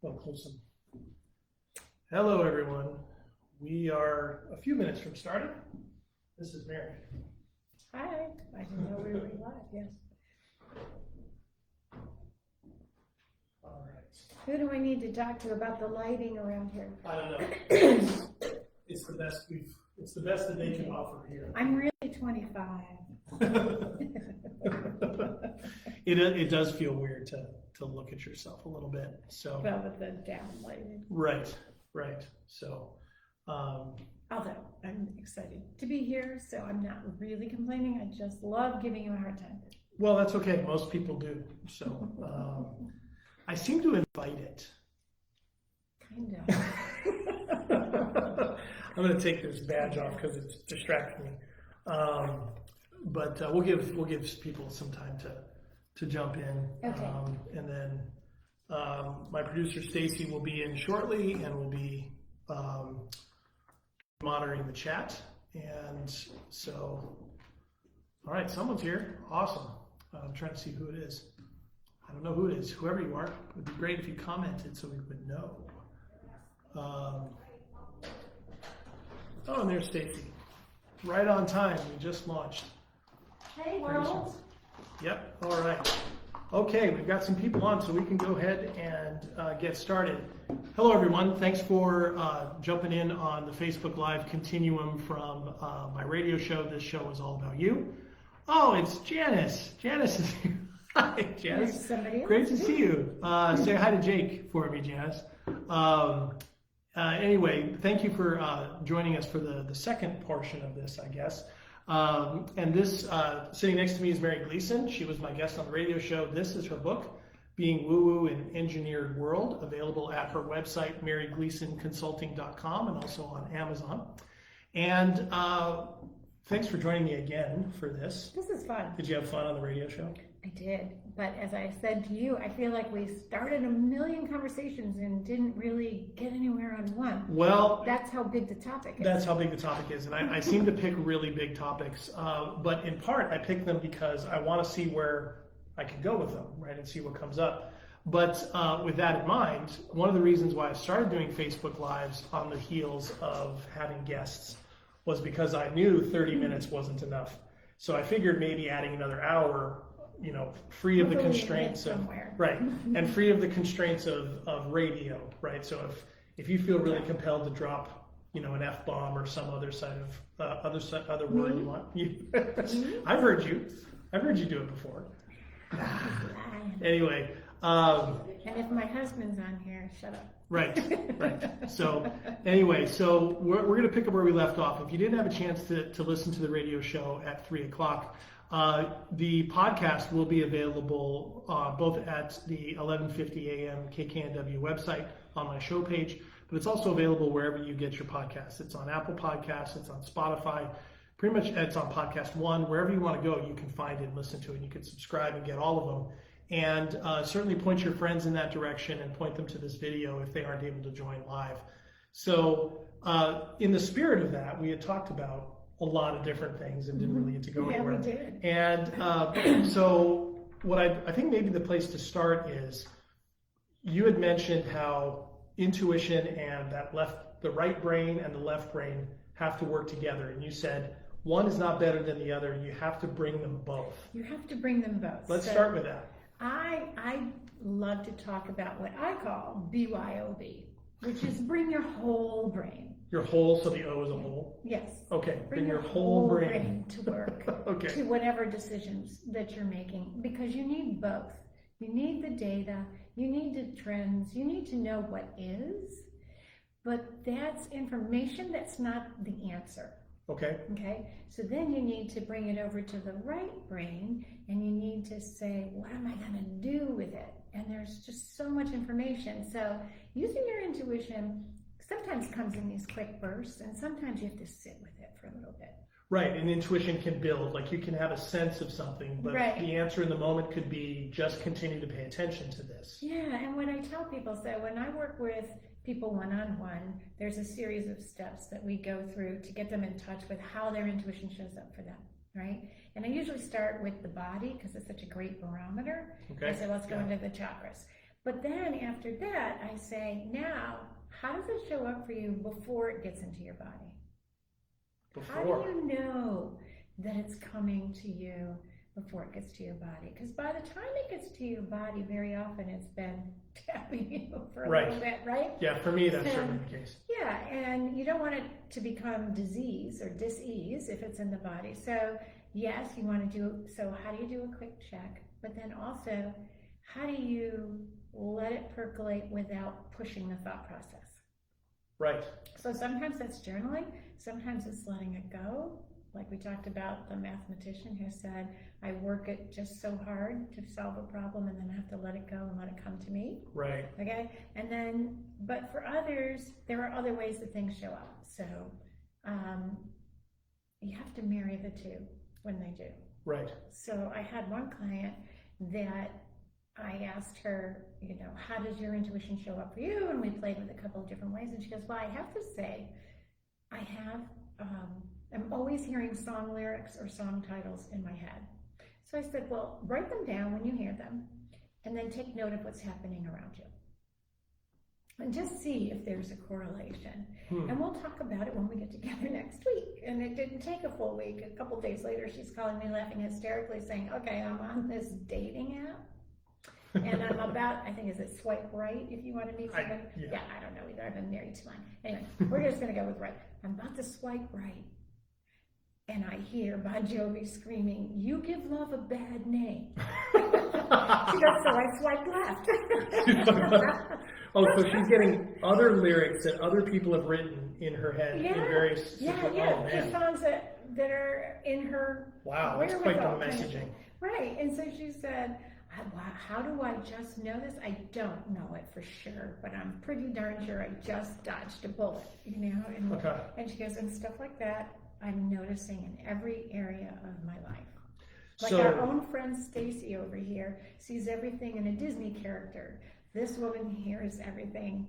Well, Gleason. Hello, everyone. We are a few minutes from starting. This is Mary. Hi. I didn't know we were live. Yes. All right. Who do I need to talk to about the lighting around here? I don't know. It's the best It's the best that they can offer here. I'm really 25. It does feel weird to look at yourself a little bit. So. Well, with the down lighting. Right. So. Although I'm excited to be here, so I'm not really complaining. I just love giving you a hard time. Well, that's okay. Most people do. So I seem to invite it. Kind of. I'm going to take this badge off because it's distracting me. But we'll give people some time to jump in. Okay. And then my producer Stacy will be in shortly and will be monitoring the chat. And so, all right, someone's here. Awesome. I'm trying to see who it is. I don't know who it is. Whoever you are, it would be great if you commented so we would know. Oh, and there's Stacy. Right on time. We just launched. Hey, world. Yep. All right. Okay, we've got some people on, so we can go ahead and get started. Hello, everyone. Thanks for jumping in on the Facebook Live continuum from my radio show. This show is all about you. Oh, it's Janice. Janice is here. Hi, Janice. Great to see you. Say hi to Jake for me, Janice. Anyway, thank you for joining us for the second portion of this, I guess. And this, sitting next to me is Mary Gleason. She was my guest on the radio show. This is her book, Being Woo-Woo in Engineered World, available at her website, marygleasonconsulting.com, and also on Amazon. And thanks for joining me again for this. This is fun. Did you have fun on the radio show? I did, but as I said to you, I feel like we started a million conversations and didn't really get anywhere on one. Well, that's how big the topic is. That's how big the topic is, and I seem to pick really big topics, but in part I pick them because I want to see where I can go with them, right, and see what comes up. But with that in mind, one of the reasons why I started doing Facebook Lives on the heels of having guests was because I knew 30 minutes wasn't enough. So I figured maybe adding another hour, free of the constraints of right, and free of the constraints of radio, right? So if you feel really compelled to drop, an F-bomb or some other side of other word you want, I've heard you do it before. Anyway, and if my husband's on here, shut up. Right. So anyway, we're going to pick up where we left off. If you didn't have a chance to listen to the radio show at 3:00. The podcast will be available both at the 11:50 a.m. KKNW website on my show page, but it's also available wherever you get your podcasts. It's on Apple Podcasts, it's on Spotify, pretty much it's on Podcast One. Wherever you want to go, you can find it and listen to it. You can subscribe and get all of them. And certainly point your friends in that direction and point them to this video if they aren't able to join live. So in the spirit of that, we had talked about a lot of different things and didn't really get to go anywhere. We did. And so what I think maybe the place to start is, you had mentioned how intuition and the right brain and the left brain have to work together. And you said one is not better than the other. You have to bring them both. You have to bring them both. Let's start with that. I love to talk about what I call BYOB, which is bring your whole brain. Your whole, so the O is a whole? Yes. Okay, bring your whole brain to work, okay, to whatever decisions that you're making, because you need both. You need the data, you need the trends, you need to know what is, but that's information, that's not the answer. Okay. So then you need to bring it over to the right brain and you need to say, what am I going to do with it? And there's just so much information. So using your intuition sometimes comes in these quick bursts, and sometimes you have to sit with it for a little bit. Right, and intuition can build. Like, you can have a sense of something, but the answer in the moment could be just continue to pay attention to this. Yeah, and what I tell people, so when I work with people one-on-one, there's a series of steps that we go through to get them in touch with how their intuition shows up for them, right? And I usually start with the body because it's such a great barometer. Okay. I say, let's go into the chakras. But then after that, I say, now, how does it show up for you before it gets into your body? How do you know that it's coming to you before it gets to your body? Because by the time it gets to your body, very often it's been tapping you for a little bit, right? Yeah, for me, that's certainly the case. Yeah, and you don't want it to become disease or dis-ease if it's in the body. So yes, you want to do, so how do you do a quick check? But then also, how do you let it percolate without pushing the thought process? Right. So sometimes that's journaling, sometimes it's letting it go. Like we talked about the mathematician who said, I work it just so hard to solve a problem and then I have to let it go and let it come to me. Right. Okay. And then, but for others, there are other ways that things show up. So you have to marry the two when they do. Right. So I had one client that I asked her, you know, how does your intuition show up for you? And we played with a couple of different ways. And she goes, well, I have to say, I have, I'm always hearing song lyrics or song titles in my head. So I said, well, write them down when you hear them, and then take note of what's happening around you. And just see if there's a correlation. And we'll talk about it when we get together next week. And it didn't take a full week. A couple days later, she's calling me laughing hysterically saying, okay, I'm on this dating app. And I'm about, I think, is it swipe right if you want to meet somebody? Yeah, I don't know either. I've been married too long. Anyway, we're just going to go with right. I'm about to swipe right. And I hear Bon Jovi screaming, you give love a bad name. She goes, so I swipe left. Oh, so she's getting other lyrics that other people have written in her head in various situations. The songs that are in her. Wow, that's quite the messaging. Right, and so she said, how do I just know this? I don't know it for sure, but I'm pretty darn sure I just dodged a bullet, you know? And she goes, and stuff like that, I'm noticing in every area of my life. Like our own friend Stacy over here sees everything in a Disney character. This woman hears everything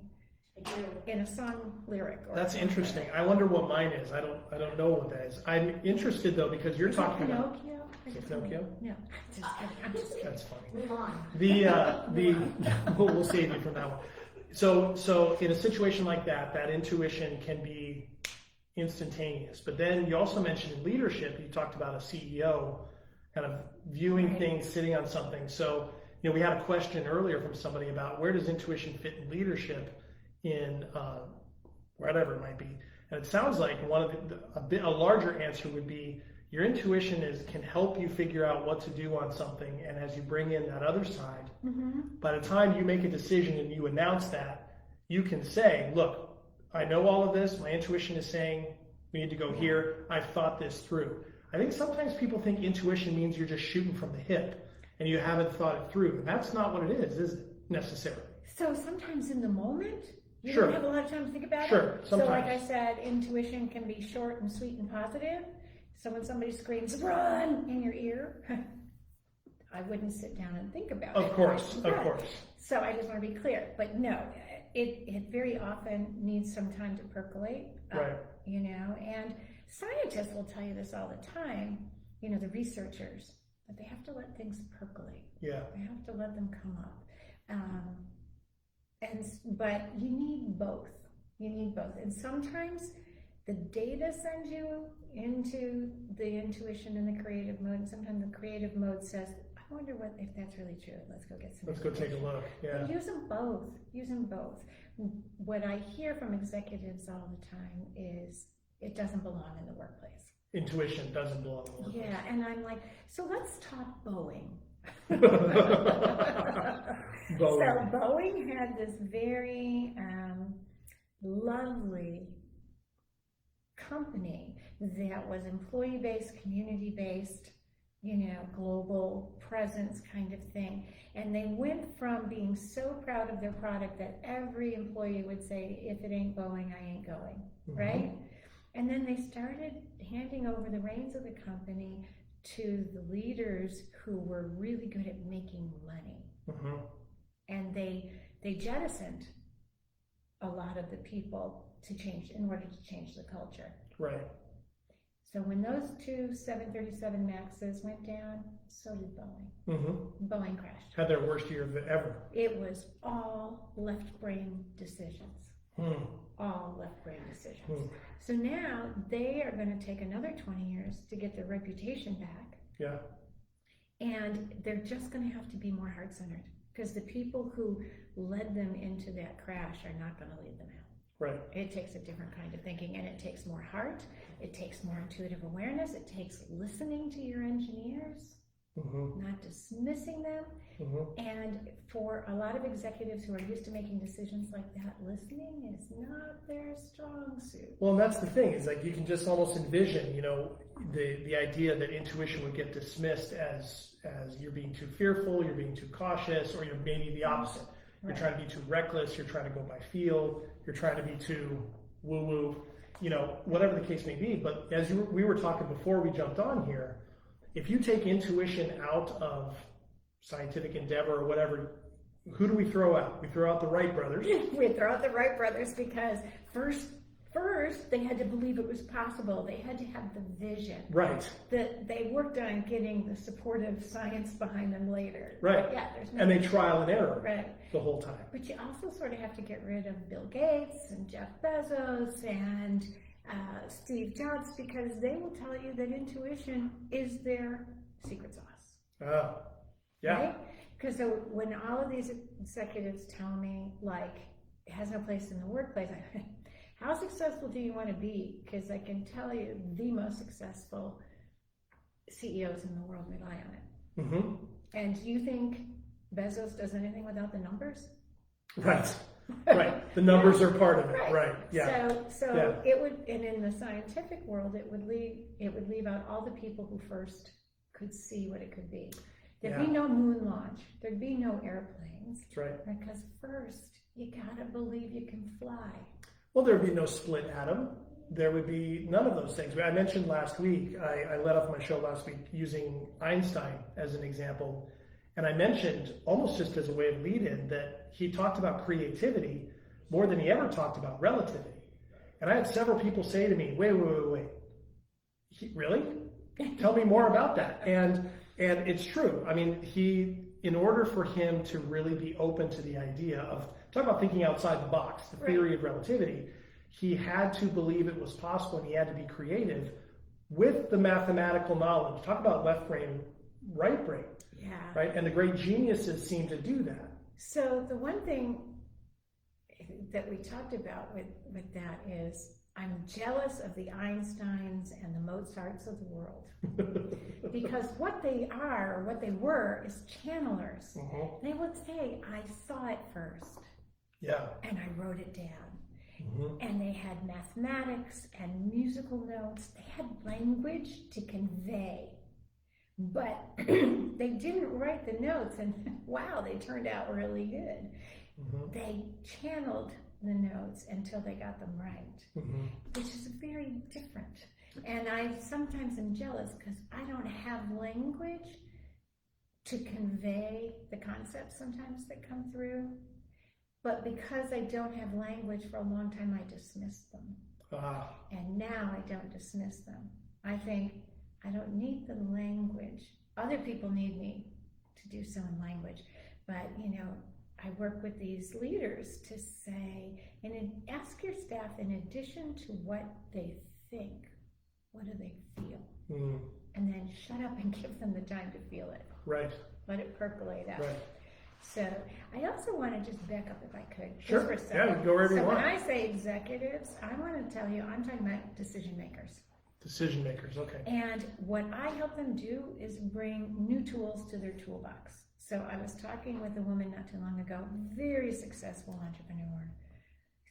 in a song lyric. That's interesting. I wonder what mine is. I don't know what that is. I'm interested though because you're talking about Pinocchio. No, just kidding. I'm just kidding. That's funny. Move on. We'll save you from that one. So in a situation like that, that intuition can be instantaneous. But then you also mentioned in leadership, you talked about a CEO kind of viewing things, sitting on something. So, you know, we had a question earlier from somebody about where does intuition fit in leadership in whatever it might be. And it sounds like a larger answer would be your intuition can help you figure out what to do on something. And as you bring in that other side, by the time you make a decision and you announce that, you can say, look, I know all of this. My intuition is saying we need to go here. I've thought this through. I think sometimes people think intuition means you're just shooting from the hip and you haven't thought it through. And that's not what it is it, necessarily? So sometimes in the moment, you don't have a lot of time to think about it. Sometimes. So like I said, intuition can be short and sweet and positive. So when somebody screams, run, in your ear, I wouldn't sit down and think about it. Of course. So I just want to be clear. But no, it very often needs some time to percolate. Right. You know, and scientists will tell you this all the time, you know, the researchers, that they have to let things percolate. Yeah. They have to let them come up. But you need both. You need both. And sometimes the data sends you into the intuition and the creative mode. And sometimes the creative mode says, I wonder if that's really true. Let's go get some. Let's go take a look. Yeah. But use them both. Use them both. What I hear from executives all the time is it doesn't belong in the workplace. Intuition doesn't belong in the workplace. Yeah, and I'm like, so let's talk Boeing. So Boeing had this very lovely company that was employee-based, community-based, you know, global presence kind of thing. And they went from being so proud of their product that every employee would say, if it ain't Boeing, I ain't going, right? And then they started handing over the reins of the company to the leaders who were really good at making money. And they jettisoned a lot of the people to change, in order to change the culture. Right. So when those two 737 Maxes went down, so did Boeing. Boeing crashed. Had their worst year ever. It was all left brain decisions. All left brain decisions. So now they are going to take another 20 years to get their reputation back. Yeah. And they're just going to have to be more heart-centered, because the people who led them into that crash are not going to lead them out. Right. It takes a different kind of thinking, and it takes more heart, it takes more intuitive awareness, it takes listening to your engineers, not dismissing them. And for a lot of executives who are used to making decisions like that, listening is not their strong suit. Well, and that's the thing, is like you can just almost envision, you know, the idea that intuition would get dismissed as you're being too fearful, you're being too cautious, or you're maybe the opposite. You're trying to be too reckless, you're trying to go by feel, you're trying to be too woo-woo, you know, whatever the case may be. But as we were talking before we jumped on here, if you take intuition out of scientific endeavor or whatever, who do we throw out? We throw out the Wright Brothers. We throw out the Wright Brothers because first they had to believe it was possible. They had to have the vision. Right. That they worked on getting the supportive science behind them later. Right. Yeah, there's no and they trial and error the whole time. But you also sort of have to get rid of Bill Gates and Jeff Bezos and Steve Jobs, because they will tell you that intuition is their secret sauce. Yeah. Right? Because so when all of these executives tell me, like, it has no place in the workplace, how successful do you want to be? Because I can tell you the most successful CEOs in the world rely on it. And do you think Bezos does anything without the numbers? Right. The numbers are part of it. Right. Yeah. So it would, and in the scientific world, it would leave out all the people who first could see what it could be. There'd be no moon launch. There'd be no airplanes. That's right. Because first, you gotta believe you can fly. Well, there would be no split atom. There would be none of those things. I mentioned last week, I led off my show last week using Einstein as an example. And I mentioned, almost just as a way of lead-in, that he talked about creativity more than he ever talked about relativity. And I had several people say to me, wait. Really? Tell me more about that. And it's true. I mean, in order for him to really be open to the idea of, talk about thinking outside the box, the theory of relativity, he had to believe it was possible, and he had to be creative with the mathematical knowledge. Talk about left brain, right brain. Yeah. Right? And the great geniuses seem to do that. So the one thing that we talked about with that is, I'm jealous of the Einsteins and the Mozarts of the world. Because what they are, or what they were, is channelers. They would say, I saw it first. Yeah. And I wrote it down. And they had mathematics and musical notes. They had language to convey. But they didn't write the notes, and wow, they turned out really good. They channeled the notes until they got them right, which is very different. And I sometimes am jealous because I don't have language to convey the concepts sometimes that come through. But because I don't have language, for a long time I dismissed them. And now I don't dismiss them. I think, I don't need the language. Other people need me to do so in language. But, you know, I work with these leaders to say, and ask your staff, in addition to what they think, what do they feel? And then shut up and give them the time to feel it. Right. Let it percolate out. Right. So I also want to just back up, if I could, Sure. just for a second. Yeah, go wherever you want. When I say executives, I want to tell you, I'm talking about decision makers. Decision makers, okay. And what I help them do is bring new tools to their toolbox. So I was talking with a woman not too long ago, very successful entrepreneur.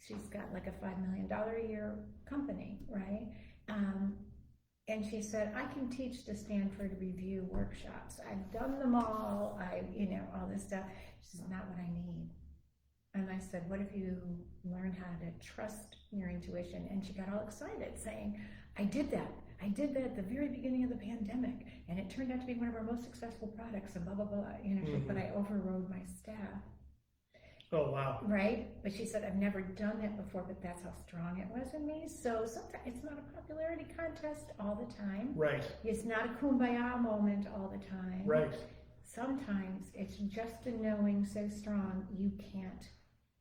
She's got like a $5 million a year company, right? And she said, I can teach the Stanford Review workshops. I've done them all, all this stuff. She said, not what I need. And I said, what if you learn how to trust your intuition? And she got all excited, saying, I did that at the very beginning of the pandemic, and it turned out to be one of our most successful products, and blah, blah, blah. But I overrode my staff. Oh, wow. Right? But she said, I've never done that before, but that's how strong it was in me. So sometimes it's not a popularity contest all the time. Right. It's not a kumbaya moment all the time. Right. Sometimes it's just a knowing so strong you can't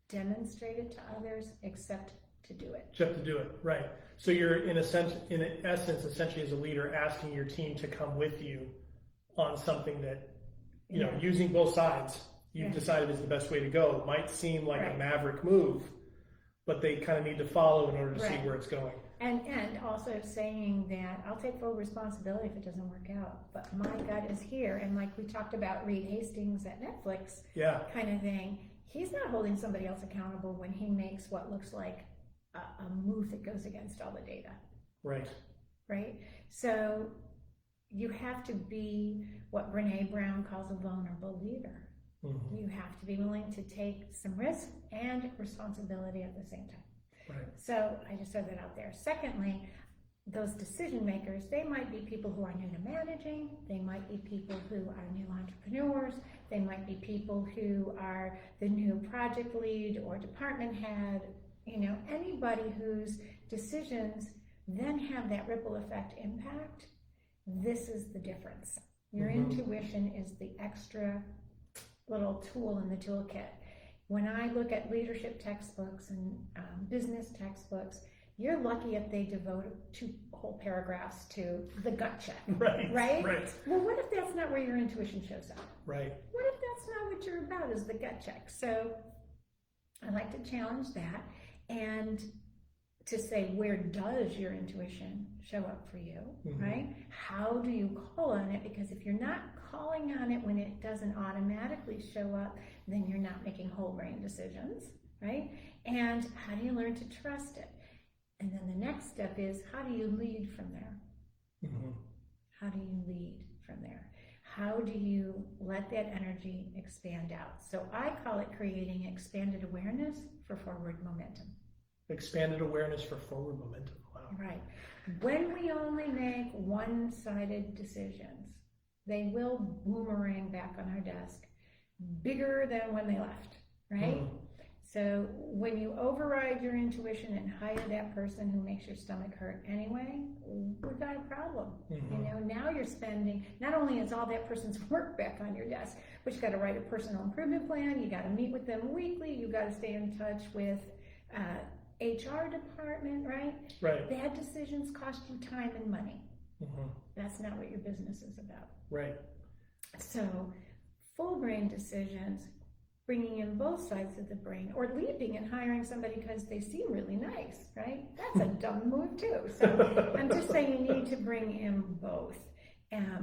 demonstrate it to others except to do it. Just to do it, right. So you're in essence, essentially as a leader, asking your team to come with you on something that, you know, using both sides, you've decided is the best way to go. Might seem like a maverick move, but they kind of need to follow in order to see where it's going. And also saying that I'll take full responsibility if it doesn't work out, but my gut is here. And like we talked about Reed Hastings at Netflix, kind of thing, he's not holding somebody else accountable when he makes what looks like a move that goes against all the data. Right. Right? So you have to be what Brene Brown calls a vulnerable leader. Mm-hmm. You have to be willing to take some risk and responsibility at the same time. Right. So I just throw that out there. Secondly, those decision makers, they might be people who are new to managing, they might be people who are new entrepreneurs, they might be people who are the new project lead or department head, you know, anybody whose decisions then have that ripple effect impact. This is the difference. Your intuition is the extra little tool in the toolkit. When I look at leadership textbooks and business textbooks, you're lucky if they devote 2 whole paragraphs to the gut check. Right? Well, what if that's not where your intuition shows up? Right. What if that's not what you're about, is the gut check? So I like to challenge that and to say, where does your intuition show up for you, right? How do you call on it? Because if you're not calling on it when it doesn't automatically show up, then you're not making whole brain decisions, right? And how do you learn to trust it? And then the next step is, how do you lead from there? How do you lead from there? How do you let that energy expand out? So I call it creating expanded awareness for forward momentum. Expanded awareness for forward momentum. Wow. Right. When we only make one-sided decisions, they will boomerang back on our desk bigger than when they left, right? So when you override your intuition and hire that person who makes your stomach hurt anyway, we've got a problem. You know, now you're spending, not only is all that person's work back on your desk, but you got to write a personal improvement plan, you got to meet with them weekly, you got to stay in touch with HR department, right? Right. Bad decisions cost you time and money. That's not what your business is about. Right. So full brain decisions, bringing in both sides of the brain, or leaving and hiring somebody because they seem really nice, right? That's a dumb move too. So I'm just saying you need to bring in both,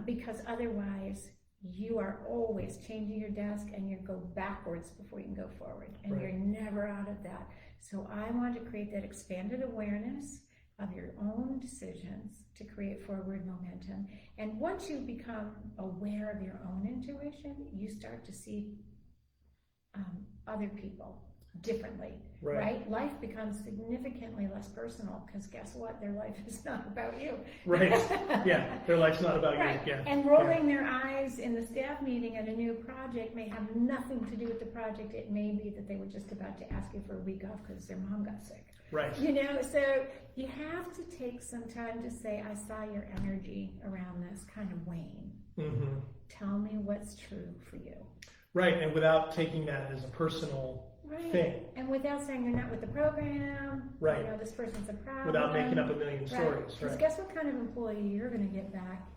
because otherwise you are always changing your desk and you go backwards before you can go forward, and you're never out of that. So I want to create that expanded awareness of your own decisions to create forward momentum. And once you become aware of your own intuition, you start to see other people differently, right? Life becomes significantly less personal, because guess what? Their life is not about you. Right. Yeah, their life's not about you. Yeah. And rolling their eyes in the staff meeting at a new project may have nothing to do with the project. It may be that they were just about to ask you for a week off because their mom got sick. Right. You know, so you have to take some time to say, I saw your energy around this kind of wane. Tell me what's true for you. Right, and without taking that as a personal thing. And without saying you're not with the program, you know, this person's a problem. Without making up a million stories. Because guess what kind of employee you're going to get back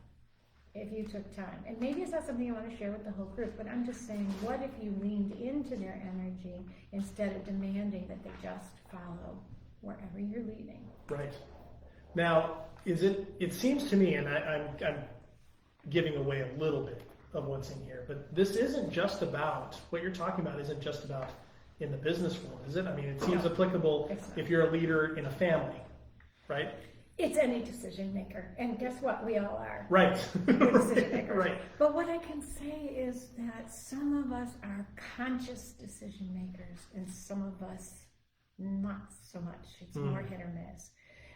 if you took time? And maybe it's not something you want to share with the whole group, but I'm just saying, what if you leaned into their energy instead of demanding that they just follow wherever you're leading? Right. Now, it seems to me, and I'm giving away a little bit of what's in here, but this isn't just about, what you're talking about isn't just about in the business world, is it? I mean, it seems applicable if you're a leader in a family, right? It's any decision maker, and guess what? We all are. Right. We're decision makers. Right. But what I can say is that some of us are conscious decision makers, and some of us not so much. It's more hit or miss.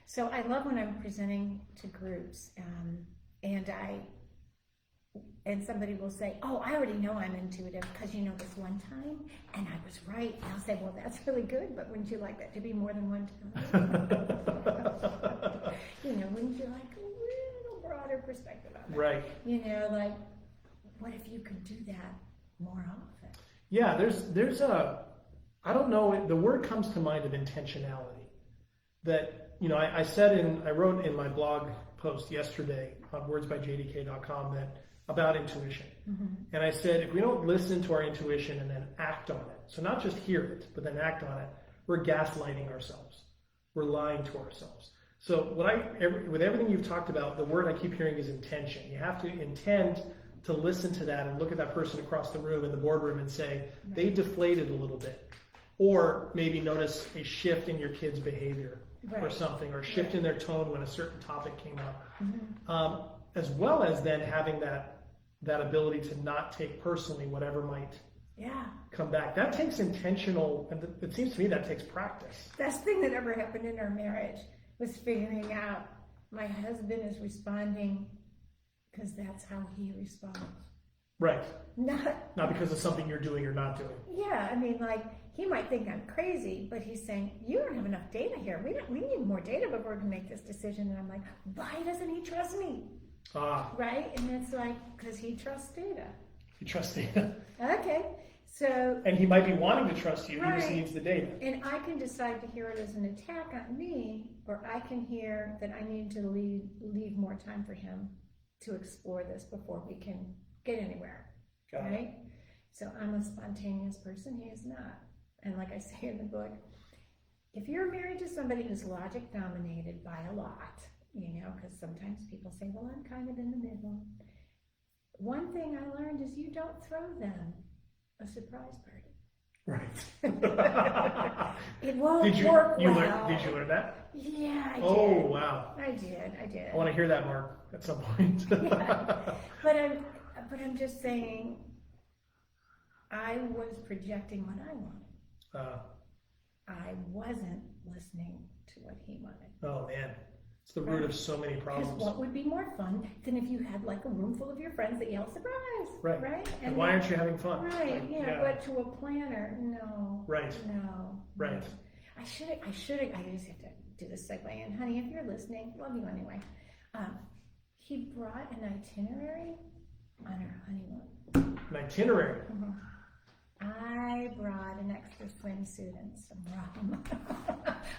So I love when I'm presenting to groups, and I and somebody will say, oh, I already know I'm intuitive because you know this one time and I was right. And I'll say, well, that's really good, but wouldn't you like that to be more than one time? Wouldn't you like a little broader perspective on it? Right. Like, what if you could do that more often? Yeah, there's I don't know, the word comes to mind of intentionality. That, I wrote in my blog post yesterday on wordsbyjdk.com that about intuition. Mm-hmm. And I said, if we don't listen to our intuition and then act on it, so not just hear it, but then act on it, we're gaslighting ourselves. We're lying to ourselves. So with everything you've talked about, the word I keep hearing is intention. You have to intend to listen to that and look at that person across the room in the boardroom and say, they deflated a little bit. Or maybe notice a shift in your kid's behavior or something, or a shift in their tone when a certain topic came up. Mm-hmm. As well as then having that ability to not take personally whatever might come back. That takes intentional, and it seems to me that takes practice. Best thing that ever happened in our marriage was figuring out my husband is responding because that's how he responds. Right. Not because of something you're doing or not doing. Yeah, he might think I'm crazy, but he's saying, you don't have enough data here. We need more data before we can make this decision. And I'm like, why doesn't he trust me? Right? And it's like, because he trusts data. He trusts data. Okay. So. And he might be wanting to trust you. He just needs the data. And I can decide to hear it as an attack on me, or I can hear that I need to leave more time for him to explore this before we can get anywhere. Got it. So I'm a spontaneous person, he is not. And like I say in the book, if you're married to somebody who's logic dominated by a lot, because sometimes people say, well, I'm kind of in the middle. One thing I learned is you don't throw them a surprise party. Right. It won't work well. Did you learn that? Yeah, I did. Oh, wow. I did. I want to hear that, Mark, at some point. But I'm just saying, I was projecting what I wanted. I wasn't listening to what he wanted. Oh man, it's the root of so many problems. Because what would be more fun than if you had like a room full of your friends that yell surprise? Right. And why aren't you having fun? Right. But to a planner, no. Right. No. Right. I just have to do this segue. And honey, if you're listening, love you anyway. He brought an itinerary on our honeymoon. An itinerary? Mm-hmm. I brought an extra swimsuit and some rum.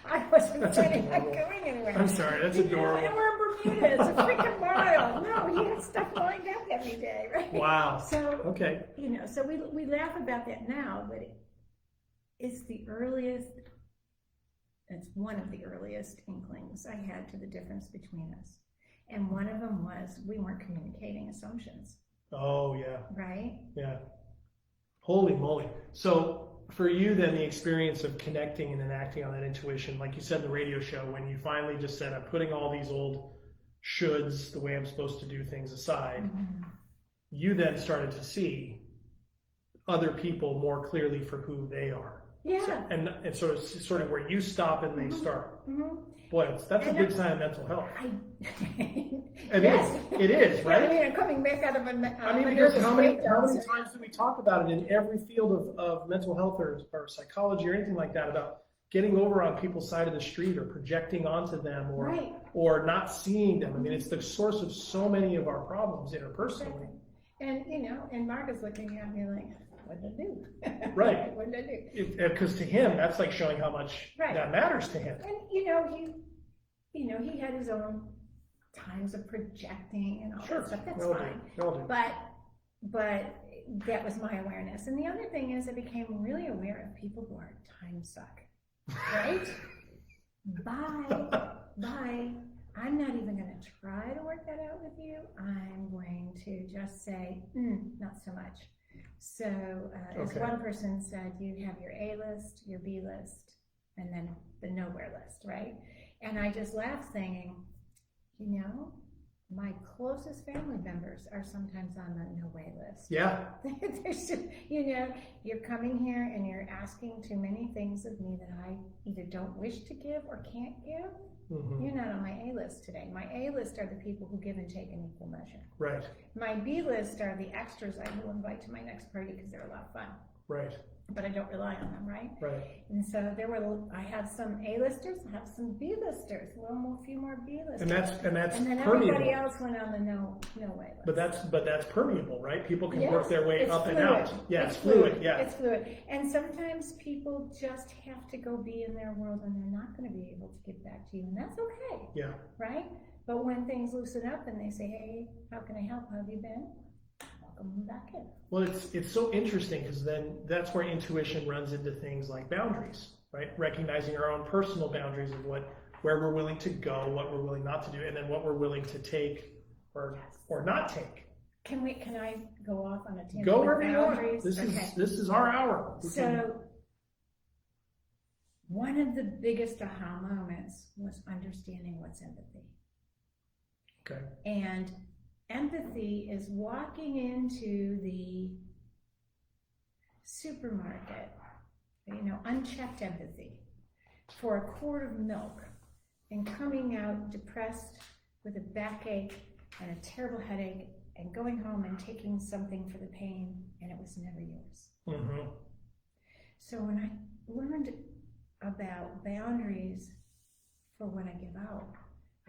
I wasn't planning on going anywhere. I'm sorry, that's adorable. And we're in Bermuda, it's a freaking mile. No, he had stuff lined up every day, right? Wow. So, okay. So we laugh about that now, but it's one of the earliest inklings I had to the difference between us. And one of them was we weren't communicating assumptions. Oh, yeah. Right? Yeah. Holy moly. So for you then, the experience of connecting and then acting on that intuition, like you said in the radio show, when you finally just said, I'm putting all these old shoulds, the way I'm supposed to do things aside, mm-hmm. you then started to see other people more clearly for who they are. Yeah. So, and sort of where you stop and they mm-hmm. start. Mm-hmm. Boy, that's a big sign of mental health. Yes. It is, right? Yeah, I'm coming back out of because how many times do we talk about it in every field of mental health or psychology or anything like that, about getting over on people's side of the street or projecting onto them or not seeing them. I mean, it's the source of so many of our problems interpersonally. And, and Mark is looking at me like, what did I do? Right. What did I do? Because to him, that's like showing how much that matters to him. And, he had his own times of projecting and all that stuff. That's fine. But that was my awareness. And the other thing is I became really aware of people who are time suck. Right? Bye. I'm not even going to try to work that out with you. I'm going to just say, not so much. So as one person said, you have your A list, your B list, and then the nowhere list, right? And I just laughed saying, my closest family members are sometimes on the no-way list. Yeah. There's just, you know, you're coming here and you're asking too many things of me that I either don't wish to give or can't give. Mm-hmm. You're not on my A list today. My A list are the people who give and take in equal measure. Right. My B list are the extras I will invite to my next party because they're a lot of fun. Right. But I don't rely on them, right? Right. And so I have some A-listers, I have some B-listers, a few more B-listers. And that's and then permeable. everybody else went on the no way list. But that's permeable, right? People can Yes, work their way it's up fluid. and out. Yeah, it's fluid. Yeah. It's fluid. And sometimes people just have to go be in their world and they're not going to be able to give back to you. And that's okay. Yeah. Right? But when things loosen up and they say, hey, how can I help? How have you been? Welcome back in. Well, it's so interesting because then that's where intuition runs into things like boundaries, right? Recognizing our own personal boundaries of where we're willing to go, what we're willing not to do, and then what we're willing to take or not take. Can I go off on a tangent? Go with wherever you want. boundaries? This is our hour. So one of the biggest aha moments was understanding what's empathy. Okay. And empathy is walking into the supermarket, unchecked empathy for a quart of milk and coming out depressed with a backache and a terrible headache and going home and taking something for the pain and it was never yours. Mm-hmm. So when I learned about boundaries for what I give out,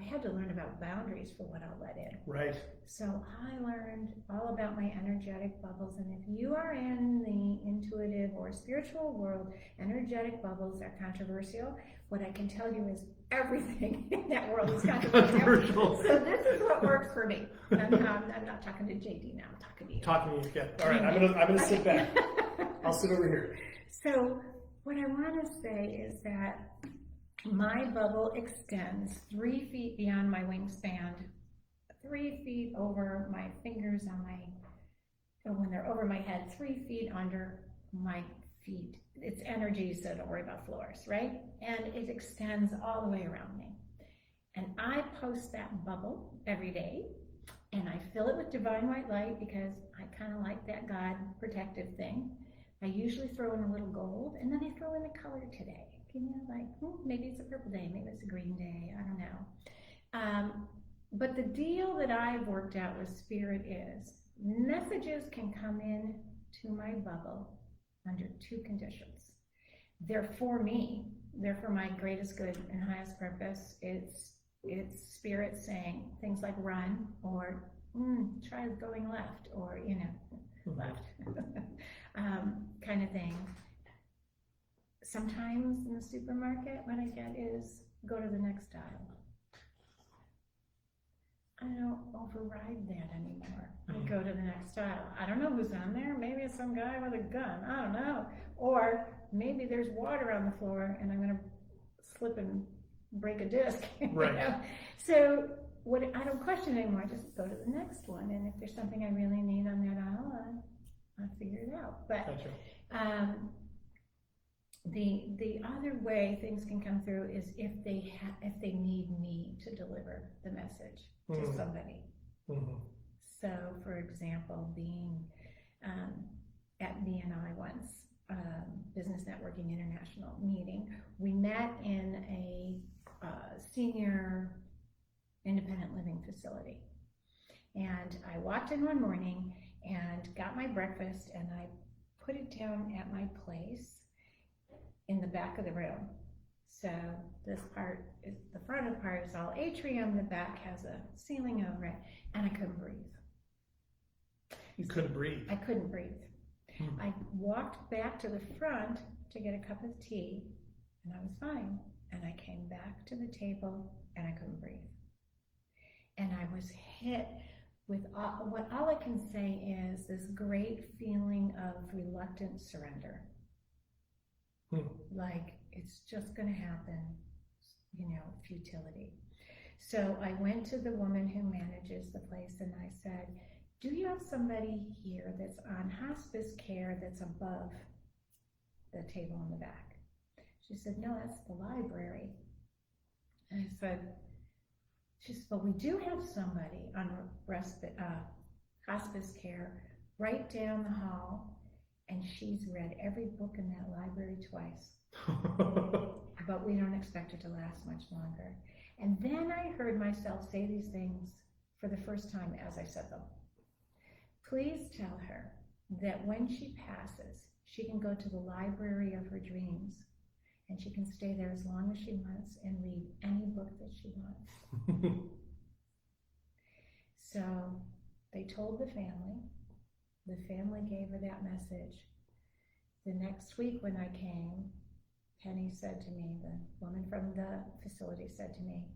I had to learn about boundaries for what I'll let in. Right. So I learned all about my energetic bubbles, and if you are in the intuitive or spiritual world, energetic bubbles are controversial. What I can tell you is everything in that world is controversial. So this is what works for me. I'm not talking to JD now, I'm talking to you. Talking to you, yeah. All right, I'm gonna sit back. I'll sit over here. So what I want to say is that my bubble extends 3 feet beyond my wingspan, 3 feet over my fingers when they're over my head, 3 feet under my feet. It's energy, so don't worry about floors, right? And it extends all the way around me. And I post that bubble every day, and I fill it with divine white light because I kind of like that God protective thing. I usually throw in a little gold, and then I throw in a color today. Maybe it's a purple day, maybe it's a green day, I don't know. But the deal that I've worked out with Spirit is messages can come in to my bubble under 2 conditions. They're for me, they're for my greatest good and highest purpose. It's Spirit saying things like run or try going left or, left kind of thing. Sometimes in the supermarket, what I get is go to the next aisle. I don't override that anymore. I go to the next aisle. I don't know who's on there. Maybe it's some guy with a gun. I don't know. Or maybe there's water on the floor and I'm going to slip and break a disc. Right. So I don't question it anymore. I just go to the next one. And if there's something I really need on that aisle, I'll figure it out. But Gotcha. The other way things can come through is if they need me to deliver the message to somebody. Mm-hmm. So, for example, being at BNI once, Business Networking International meeting, we met in a senior independent living facility. And I walked in one morning and got my breakfast and I put it down at my place in the back of the room. So this part is, the front part is all atrium, the back has a ceiling over it, and I couldn't breathe. You couldn't breathe. I couldn't breathe. I walked back to the front to get a cup of tea, and I was fine. And I came back to the table, and I couldn't breathe. And I was hit with all I can say is this great feeling of reluctant surrender. Like it's just going to happen, futility. So I went to the woman who manages the place and I said, do you have somebody here that's on hospice care that's above the table in the back? She said, no, that's the library. And I said, She says, but we do have somebody on hospice care right down the hall, and she's read every book in that library twice. But we don't expect her to last much longer. And then I heard myself say these things for the first time as I said them. Please tell her that when she passes, she can go to the library of her dreams, and she can stay there as long as she wants and read any book that she wants. So they told the family. The family gave her that message. The next week when I came, Penny said to me, the woman from the facility said to me,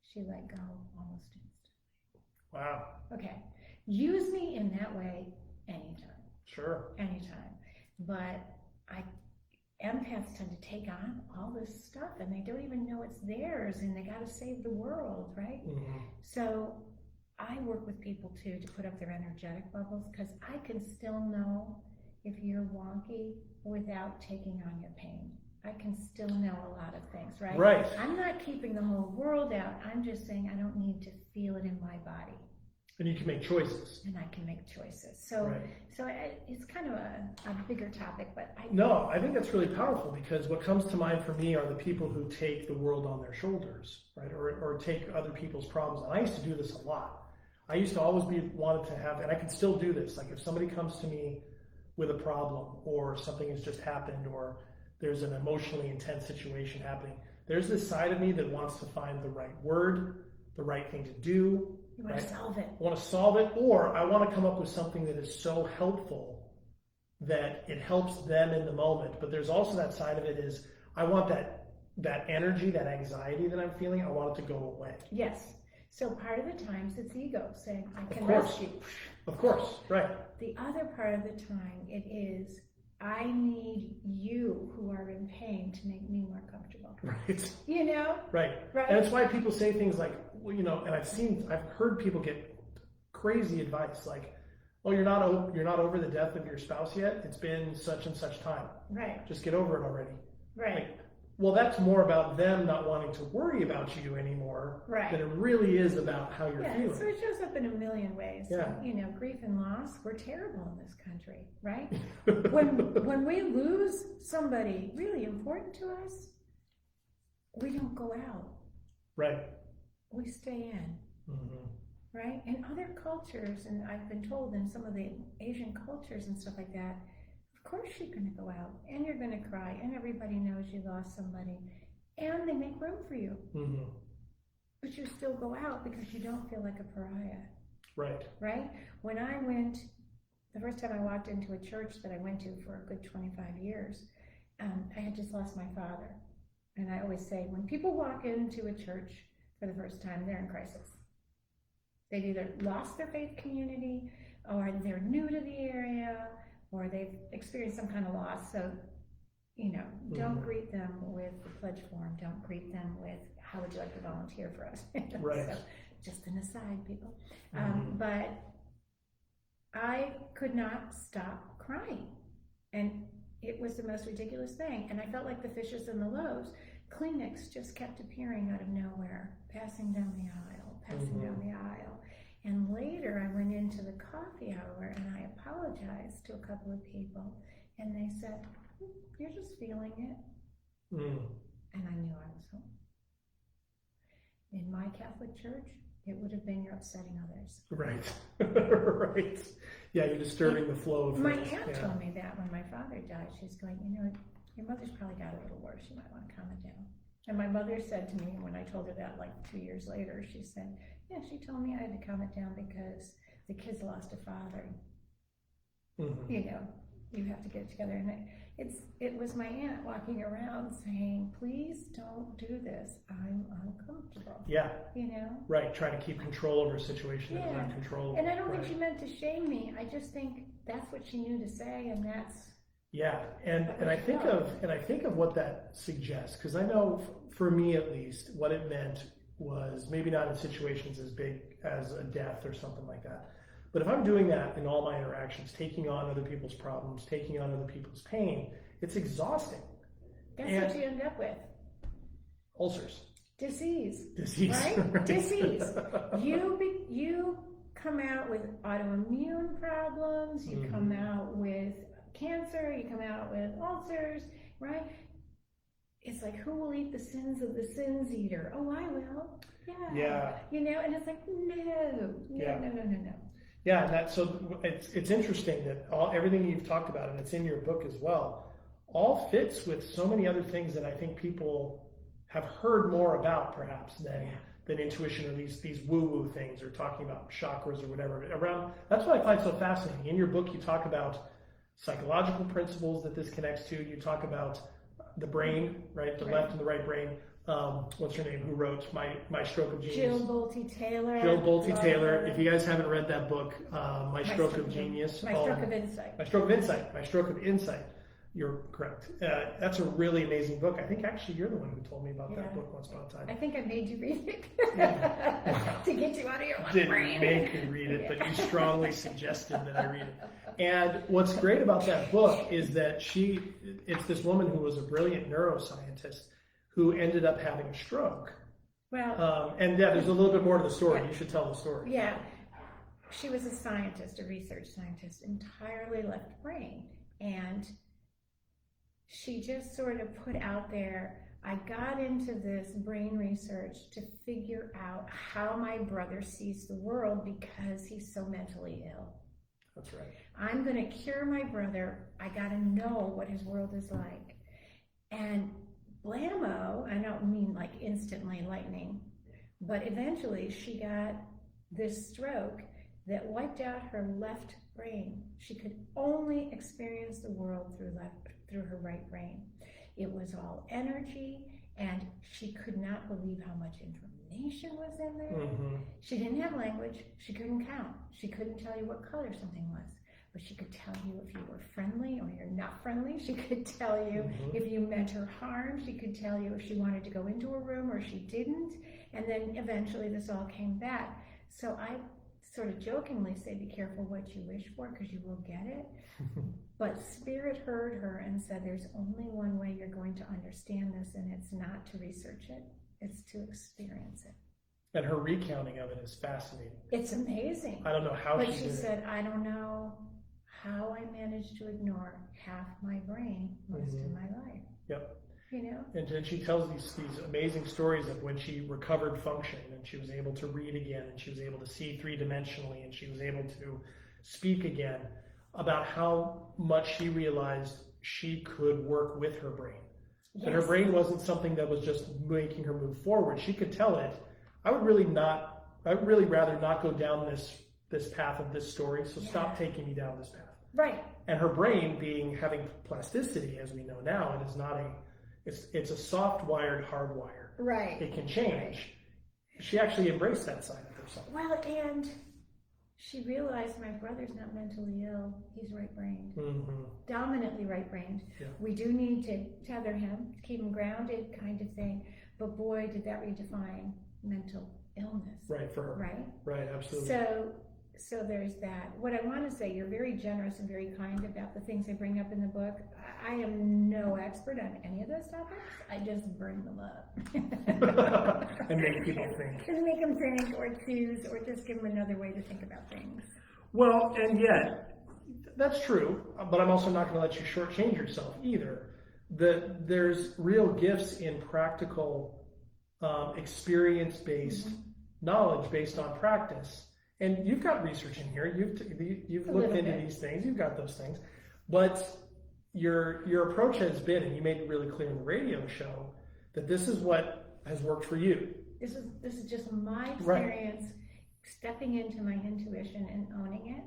she let go almost instantly. Wow. Okay. Use me in that way anytime. Sure. Anytime. But empaths tend to take on all this stuff and they don't even know it's theirs and they got to save the world, right? Mm-hmm. So I work with people too to put up their energetic bubbles because I can still know if you're wonky without taking on your pain. I can still know a lot of things, right? Right. I'm not keeping the whole world out. I'm just saying I don't need to feel it in my body. And you can make choices. And I can make choices. So, right. It's kind of a bigger topic, but No, I think that's really powerful because what comes to mind for me are the people who take the world on their shoulders, right? Or take other people's problems. And I used to do this a lot. I used to always wanted to have, and I can still do this. Like if somebody comes to me with a problem or something has just happened or there's an emotionally intense situation happening, there's this side of me that wants to find the right word, the right thing to do. You want to solve it. I want to solve it, or I want to come up with something that is so helpful that it helps them in the moment. But there's also that side of it is I want that energy, that anxiety that I'm feeling, I want it to go away. Yes. So part of the times it's ego saying, I can rescue. Of course, right. The other part of the time it is, I need you who are in pain to make me more comfortable. Right. You know? Right. And it's why people say things like, well, you know, and I've heard people get crazy advice like, oh, you're not over the death of your spouse yet. It's been such and such time. Right. Just get over it already. Right. Like, well, that's more about them not wanting to worry about you anymore than it really is about how you're feeling. So it shows up in a million ways. Yeah. You know, grief and loss, we're terrible in this country, right? when we lose somebody really important to us, we don't go out. Right. We stay in. Mm-hmm. Right? In other cultures, and I've been told in some of the Asian cultures and stuff like that, of course you're going to go out and you're going to cry and everybody knows you lost somebody and they make room for you. Mm-hmm. But you still go out because you don't feel like a pariah. Right. Right? When I went, the first time I walked into a church that I went to for a good 25 years, I had just lost my father. And I always say, when people walk into a church for the first time, they're in crisis. They've either lost their faith community, or they're new to the area, or they've experienced some kind of loss. So, you know, don't greet them with the pledge form. Don't greet them with, how would you like to volunteer for us? Right. So, just an aside, people. But I could not stop crying. And it was the most ridiculous thing. And I felt like the fishes in the loaves. Kleenex just kept appearing out of nowhere, passing down the aisle, passing down the aisle. And later I went into the coffee hour and I apologized to a couple of people. And they said, you're just feeling it. And I knew I was home. In my Catholic church, it would have been you're upsetting others. Right. Right. Yeah, you're disturbing the flow of my things. aunt told me that when my father died. She's going, you know, your mother's probably got a little worse. You might want to calm it down. And my mother said to me when I told her that like 2 years later, she said, yeah, she told me I had to calm it down because the kids lost a father. You know, you have to get it together. And it was my aunt walking around saying, please don't do this. I'm uncomfortable. Yeah. You know? Right, trying to keep control over a situation that is uncontrollable. And I don't think she meant to shame me. I just think that's what she knew to say, and that's and I think of what that suggests, because I know for me at least what it meant was maybe not in situations as big as a death or something like that, but if I'm doing that in all my interactions, taking on other people's problems, taking on other people's pain, it's exhausting. That's what you end up with. Ulcers. Disease. Disease. Right? Disease. You come out with autoimmune problems, you come out with cancer, you come out with ulcers, right? It's like, who will eat the sins of the sins eater? Oh, I will. Yeah. You know, and it's like, no. Yeah, and so it's interesting that everything you've talked about, and it's in your book as well, all fits with so many other things that I think people have heard more about perhaps than intuition or these woo-woo things or talking about chakras or whatever. That's what I find so fascinating. In your book, you talk about psychological principles that this connects to. You talk about the brain, right? The left and the right brain. What's her name? Who wrote My Stroke of Genius? Jill Bolte Taylor. Jill Bolte Taylor. If you guys haven't read that book, My Stroke of Genius. My Stroke of Insight. My Stroke of Insight. My Stroke of Insight. You're correct. That's a really amazing book. I think actually you're the one who told me about that book once upon a time. I think I made you read it to get you out of your Didn't brain. make me read it, but you strongly suggested that I read it. And what's great about that book is that it's this woman who was a brilliant neuroscientist who ended up having a stroke. Well, and there's a little bit more to the story. You should tell the story. Yeah. She was a scientist, a research scientist, entirely left brain. And she just sort of put out there, I got into this brain research to figure out how my brother sees the world because he's so mentally ill. That's right. I'm going to cure my brother. I got to know what his world is like. And blammo, I don't mean like instantly lightning, but eventually she got this stroke that wiped out her left brain. She could only experience the world through her right brain. It was all energy, and she could not believe how much information was in there. She didn't have language. She couldn't count. She couldn't tell you what color something was, but she could tell you if you were friendly or you're not friendly. She could tell you if you meant her harm. She could tell you if she wanted to go into a room or she didn't. And then eventually this all came back. So I sort of jokingly say, be careful what you wish for because you will get it. But Spirit heard her and said, there's only one way you're going to understand this, and it's not to research it, it's to experience it. And her recounting of it is fascinating. It's amazing. I don't know how but she did said, it. I don't know how I managed to ignore half my brain most of my life. Yep. You know? And then she tells these amazing stories of when she recovered function and she was able to read again and she was able to see three-dimensionally and she was able to speak again, about how much she realized she could work with her brain. Yes. That her brain wasn't something that was just making her move forward. She could tell it, I would really rather not go down this path of this story, so stop taking me down this path. Right. And her brain having plasticity, as we know now, it is not it's a soft-wired hardwire. Right. It can change. Right. She actually embraced that side of herself. Well, and she realized my brother's not mentally ill. He's right-brained. Dominantly right-brained. Yeah. We do need to tether him, keep him grounded kind of thing. But boy, did that redefine mental illness. Right, for her. Right? Right, absolutely. So there's that. What I want to say, you're very generous and very kind about the things I bring up in the book. I am no expert on any of those topics. I just bring them up. And make people think. And make them think or choose or just give them another way to think about things. Well, and yet, that's true, but I'm also not going to let you shortchange yourself either. There's real gifts in practical, experience-based knowledge based on practice. And you've got research in here. You've looked into these things. You've got those things, but your approach has been, and you made it really clear in the radio show, that this is what has worked for you. This is just my experience, stepping into my intuition and owning it.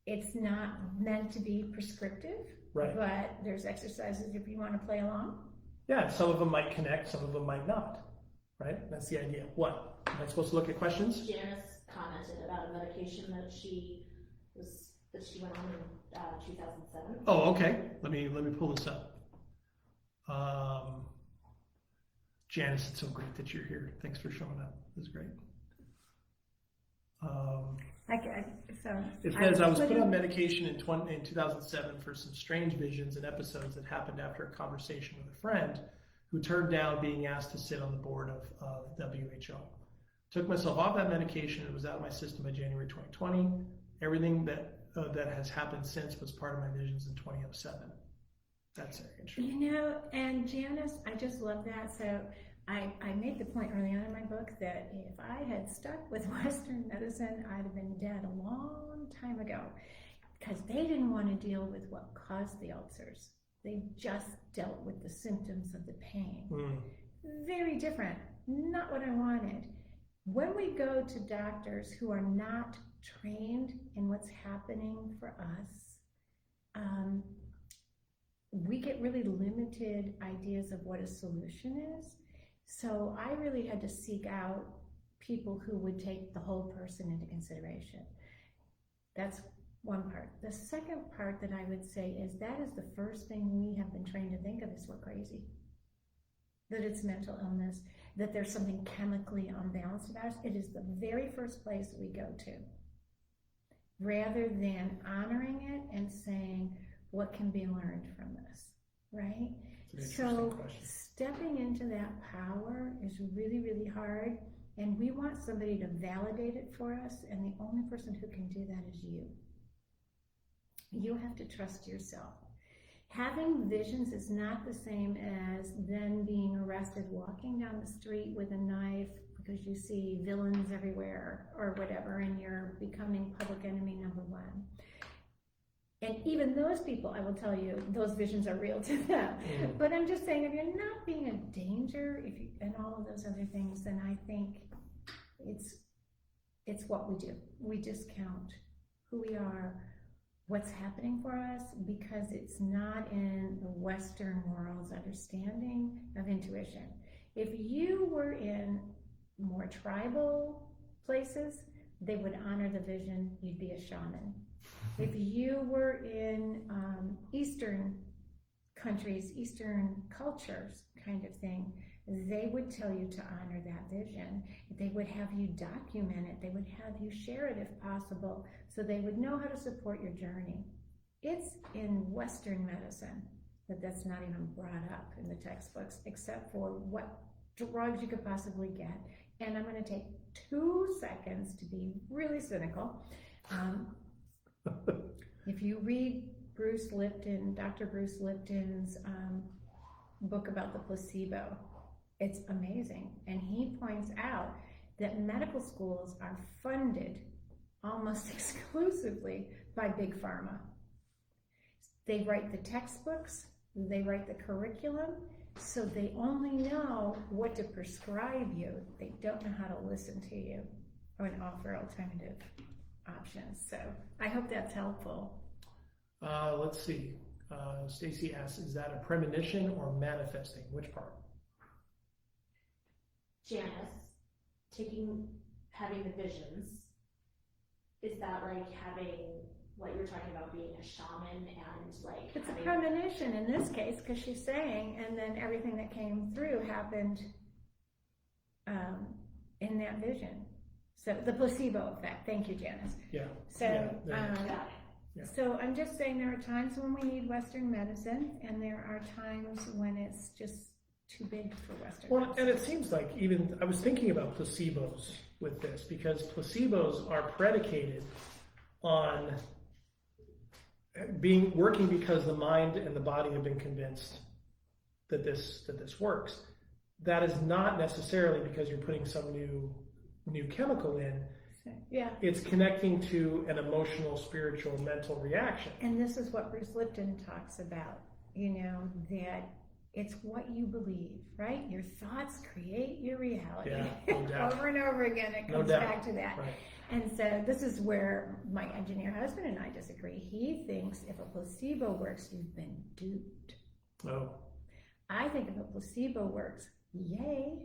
It's not meant to be prescriptive, but there's exercises if you want to play along. Yeah, some of them might connect, some of them might not. Right? That's the idea. What? Am I supposed to look at questions? Janice commented about a medication that she went on in 2007. Oh, okay. Let me pull this up. Janice, it's so great that you're here. Thanks for showing up. This is great. It says, I was put on medication in 2007 for some strange visions and episodes that happened after a conversation with a friend who turned down being asked to sit on the board of WHO. Took myself off that medication. It was out of my system by January 2020. Everything that has happened since was part of my visions in 2007. That's very interesting. You know, and Janice, I just love that. So I made the point early on in my book that if I had stuck with Western medicine, I'd have been dead a long time ago, because they didn't want to deal with what caused the ulcers. They just dealt with the symptoms of the pain. Very different. Not what I wanted. When we go to doctors who are not trained in what's happening for us, we get really limited ideas of what a solution is. So I really had to seek out people who would take the whole person into consideration. That's one part. The second part that I would say is that is the first thing we have been trained to think of is we're crazy. That it's mental illness, that there's something chemically unbalanced about us. It is the very first place we go to, rather than honoring it and saying, what can be learned from this, right? So stepping into that power is really, really hard, and we want somebody to validate it for us, and the only person who can do that is you. You have to trust yourself. Having visions is not the same as then being arrested, walking down the street with a knife because you see villains everywhere or whatever, and you're becoming public enemy number one. And even those people, I will tell you, those visions are real to them. But I'm just saying, if you're not being a danger, and all of those other things, then I think it's what we do. We discount who we are, what's happening for us, because it's not in the Western world's understanding of intuition. If you were in more tribal places, they would honor the vision, you'd be a shaman. If you were in Eastern countries, Eastern cultures kind of thing, they would tell you to honor that vision. They would have you document it. They would have you share it if possible, so they would know how to support your journey. It's in Western medicine that's not even brought up in the textbooks, except for what drugs you could possibly get. And I'm going to take 2 seconds to be really cynical. If you read Dr. Bruce Lipton's book about the placebo, it's amazing. And he points out that medical schools are funded almost exclusively by big pharma. They write the textbooks, they write the curriculum, so they only know what to prescribe you. They don't know how to listen to you or offer alternative options. So I hope that's helpful. Let's see. Stacy asks, is that a premonition or manifesting? Which part? Janice, having the visions, is that like having what you're talking about, being a shaman and like it's a premonition in this case, because she's saying, and then everything that came through happened in that vision. So the placebo effect. Thank you, Janice. Yeah. So, Yeah. So I'm just saying there are times when we need Western medicine, and there are times when it's just too big for Western medicine. And it seems like even, I was thinking about placebos with this, because placebos are predicated on working because the mind and the body have been convinced that this works. That is not necessarily because you're putting some new chemical in. Yeah. It's connecting to an emotional, spiritual, mental reaction. And this is what Bruce Lipton talks about, that it's what you believe, right? Your thoughts create your reality. Yeah, no doubt. Over and over again, it comes back to that. Right. And so this is where my engineer husband and I disagree. He thinks if a placebo works, you've been duped. Oh. I think if a placebo works, yay.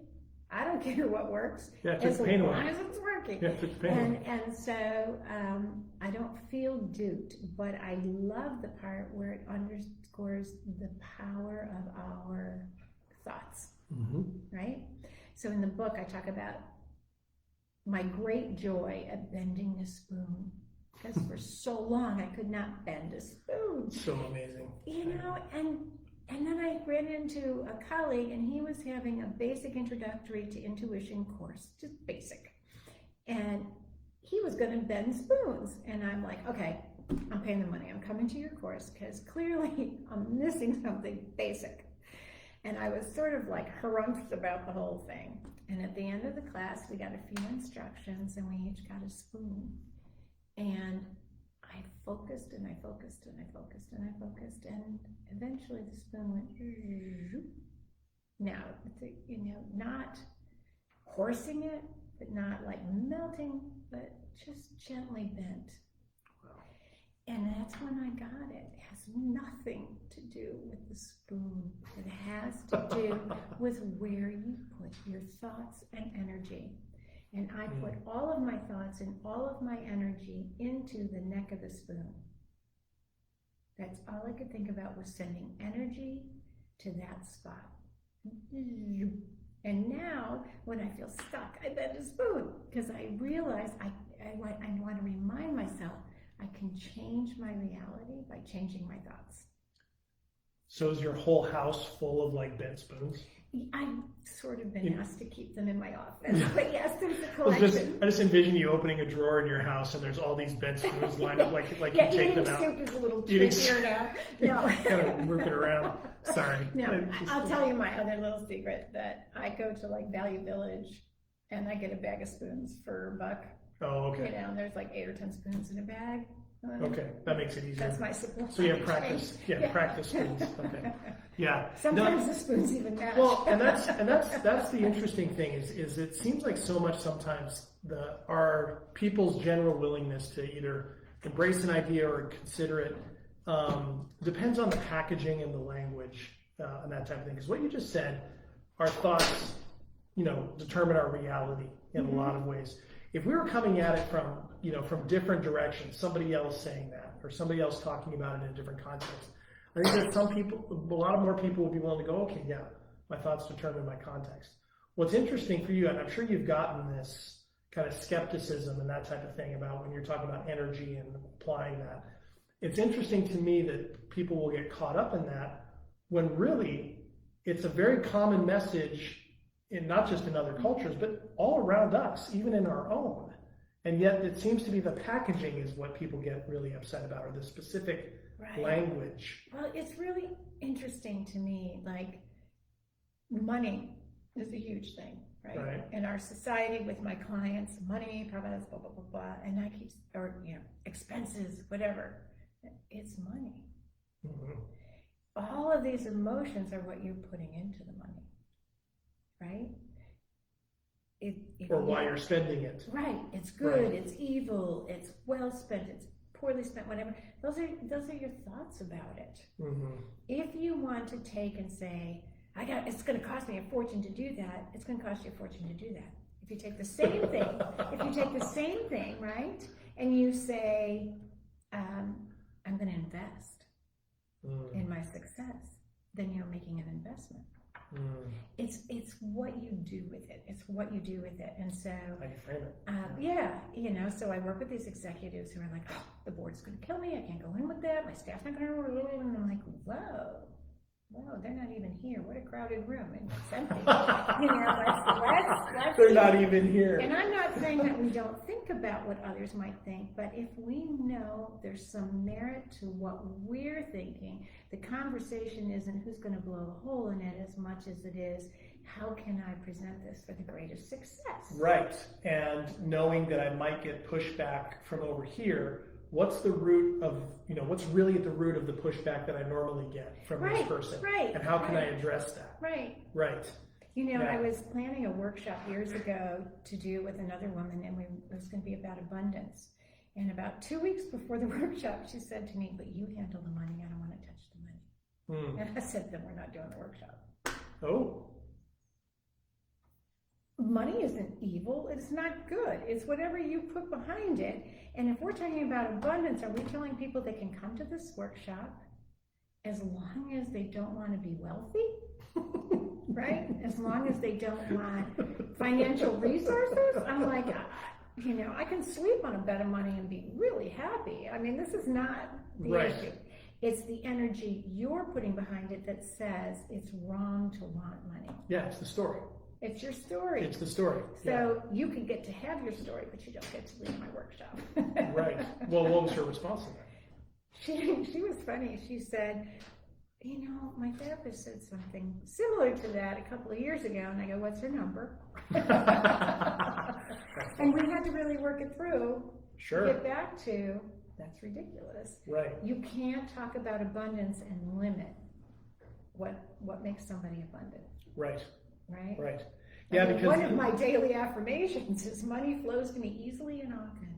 I don't care what works, as long as it's working. Yeah, took the pain away. And so I don't feel duped, but I love the part where it underscores the power of our thoughts, right? So in the book, I talk about my great joy at bending a spoon, because for so long I could not bend a spoon. So amazing. And And then I ran into a colleague, and he was having a basic introductory to intuition course, just basic. And he was going to bend spoons. And I'm like, okay, I'm paying the money. I'm coming to your course because clearly I'm missing something basic. And I was sort of like harumphed about the whole thing. And at the end of the class, we got a few instructions, and we each got a spoon. And I focused and I focused and I focused and I focused, and eventually the spoon went zoop. Now, not horsing it, but not like melting, but just gently bent. Wow. And that's when I got it. It has nothing to do with the spoon. It has to do with where you put your thoughts and energy. And I put all of my thoughts and all of my energy into the neck of the spoon. That's all I could think about, was sending energy to that spot. And now, when I feel stuck, I bend a spoon, because I realize I want to remind myself I can change my reality by changing my thoughts. So is your whole house full of like bent spoons? I've sort of been asked to keep them in my office, but yes, there's a collection. I just envision you opening a drawer in your house and there's all these bent spoons lined up, like Yeah, you take them out. soup is a little trickier now. No. Kind of working around. Sorry. No, I'll tell you my other little secret, that I go to like Value Village and I get a bag of spoons for $1. Oh, okay. You know, and there's like 8 or 10 spoons in a bag. Okay, that makes it easier. That's my supply. So you have practice. Yeah, practice spoons. Okay. Yeah. Sometimes the spoons even match. Well, and that's the interesting thing is it seems like so much sometimes our people's general willingness to either embrace an idea or consider it depends on the packaging and the language and that type of thing. Because what you just said, our thoughts, determine our reality in a lot of ways. If we were coming at it from different directions, somebody else saying that, or somebody else talking about it in a different context, I think that a lot more people will be willing to go, okay, yeah, my thoughts determine my context. What's interesting for you, and I'm sure you've gotten this kind of skepticism and that type of thing about when you're talking about energy and applying that. It's interesting to me that people will get caught up in that when really it's a very common message, not just in other cultures, but all around us, even in our own. And yet it seems to be the packaging is what people get really upset about, or the specific language. Well, it's really interesting to me, like money is a huge thing, right? In our society with my clients, money, problems, blah, blah, blah, blah, and I keep, expenses, whatever. It's money. Mm-hmm. All of these emotions are what you're putting into the money. Right? Or why you're spending it. Right. It's good, it's evil, it's well spent, it's poorly spent, whatever. Those are your thoughts about it. Mm-hmm. If you want to take and say, it's going to cost me a fortune to do that, it's going to cost you a fortune to do that. If you take the same thing, right, and you say, I'm going to invest in my success, then you're making an investment. It's what you do with it. It's what you do with it. And so, I can frame it. so I work with these executives who are like, oh, the board's going to kill me. I can't go in with that. My staff's not going to, and I'm like, whoa, they're not even here. What a crowded room. And it's empty. Let's they're not even here. And I'm not saying that we don't think about what others might think, but if we know there's some merit to what we're thinking, the conversation isn't who's going to blow a hole in it as much as it is, how can I present this for the greatest success? Right. And knowing that I might get pushback from over here, what's the root of, what's really at the root of the pushback that I normally get from this person? Right. And how can I address that? Right. Right. I was planning a workshop years ago to do with another woman, and it was going to be about abundance. And about 2 weeks before the workshop, she said to me, but you handle the money, I don't want to touch the money. And I said, then we're not doing the workshop. Oh. Money isn't evil, it's not good. It's whatever you put behind it. And if we're talking about abundance, are we telling people they can come to this workshop as long as they don't want to be wealthy? Right? As long as they don't want financial resources? I'm like, I can sleep on a bed of money and be really happy. I mean, this is not the issue. It's the energy you're putting behind it that says it's wrong to want money. Yeah, it's the story. It's your story. It's the story. So you can get to have your story, but you don't get to leave my workshop. Right. Well, what was her response to that? She was funny. She said, you know, my therapist said something similar to that a couple of years ago, and I go, what's her number? And we had to really work it through Sure. to get back to, that's ridiculous. Right. You can't talk about abundance and limit what makes somebody abundant, Right. right? Right. I Yeah, mean, because one of my daily affirmations is money flows to me easily and often.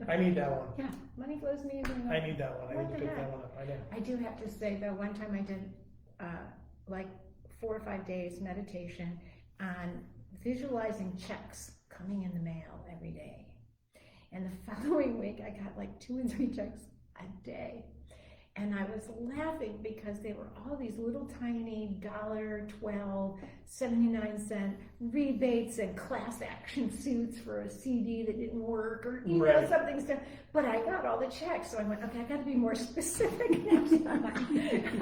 I need that one. Yeah, money flows to me easily and I often. need that one. I What need to the pick heck? that one up. I know. I do have to say though, one time I did like 4 or 5 days meditation on visualizing checks coming in the mail every day. And the following week I got like 2 and 3 checks a day. And I was laughing because they were all these little tiny $1.12, 79-cent rebates and class action suits for a CD that didn't work, or you know, Right. something stuff. But I got all the checks, so I went, okay, I got to be more specific next time.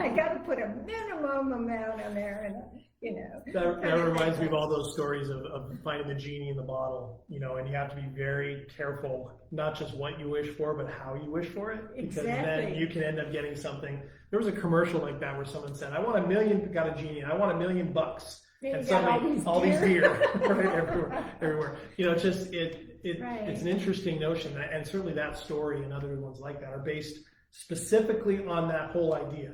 I got to put a minimum amount on there, and you know. That reminds me of all those stories of finding the genie in the bottle, you know, and you have to be very careful, not just what you wish for, but how you wish for it. Because then Exactly. you can end up getting something. There was a commercial like that where someone said, I want $1 million, got a genie, I want $1 million. Then And you got suddenly all these deer right, deer. everywhere. You know, it's just, Right. it's an interesting notion. And certainly that story and other ones like that are based specifically on that whole idea.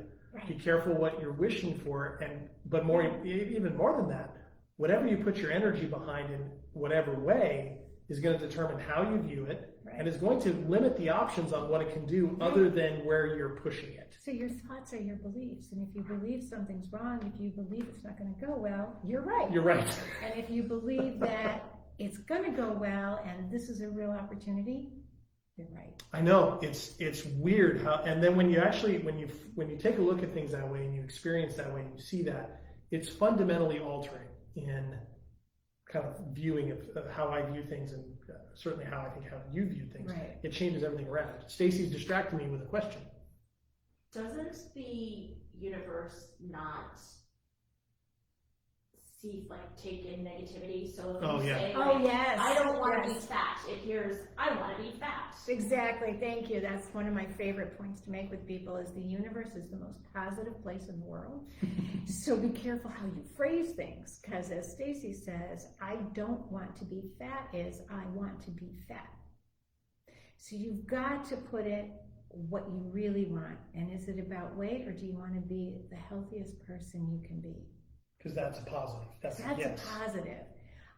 Be Right. careful what you're wishing for, but even more than that, whatever you put your energy behind in whatever way is going to determine how you view it, Right. and is going to limit the options on what it can do other than where you're pushing it. So your thoughts are your beliefs, and if you believe something's wrong, if you believe it's not going to go well, you're right. You're right. And if you believe that it's going to go well and this is a real opportunity, you're right. I know it's weird how, and then when you actually when you take a look at things that way and you experience that way and you see that, it's fundamentally altering in kind of viewing of how I view things, and certainly how I think how you view things. Right. It changes everything around. Stacy's distracting me with a question. Doesn't the universe not take in negativity? So if Oh, you yeah. say, Oh, like, yes. I don't want to Yes. be fat, it hears, I want to be fat. Exactly. Thank you. That's one of my favorite points to make with people is the universe is the most positive place in the world. So be careful how you phrase things, because as Stacy says, I don't want to be fat is I want to be fat. So you've got to put it what you really want. And is it about weight, or do you want to be the healthiest person you can be? Because that's a positive. That's a That's yes. a positive.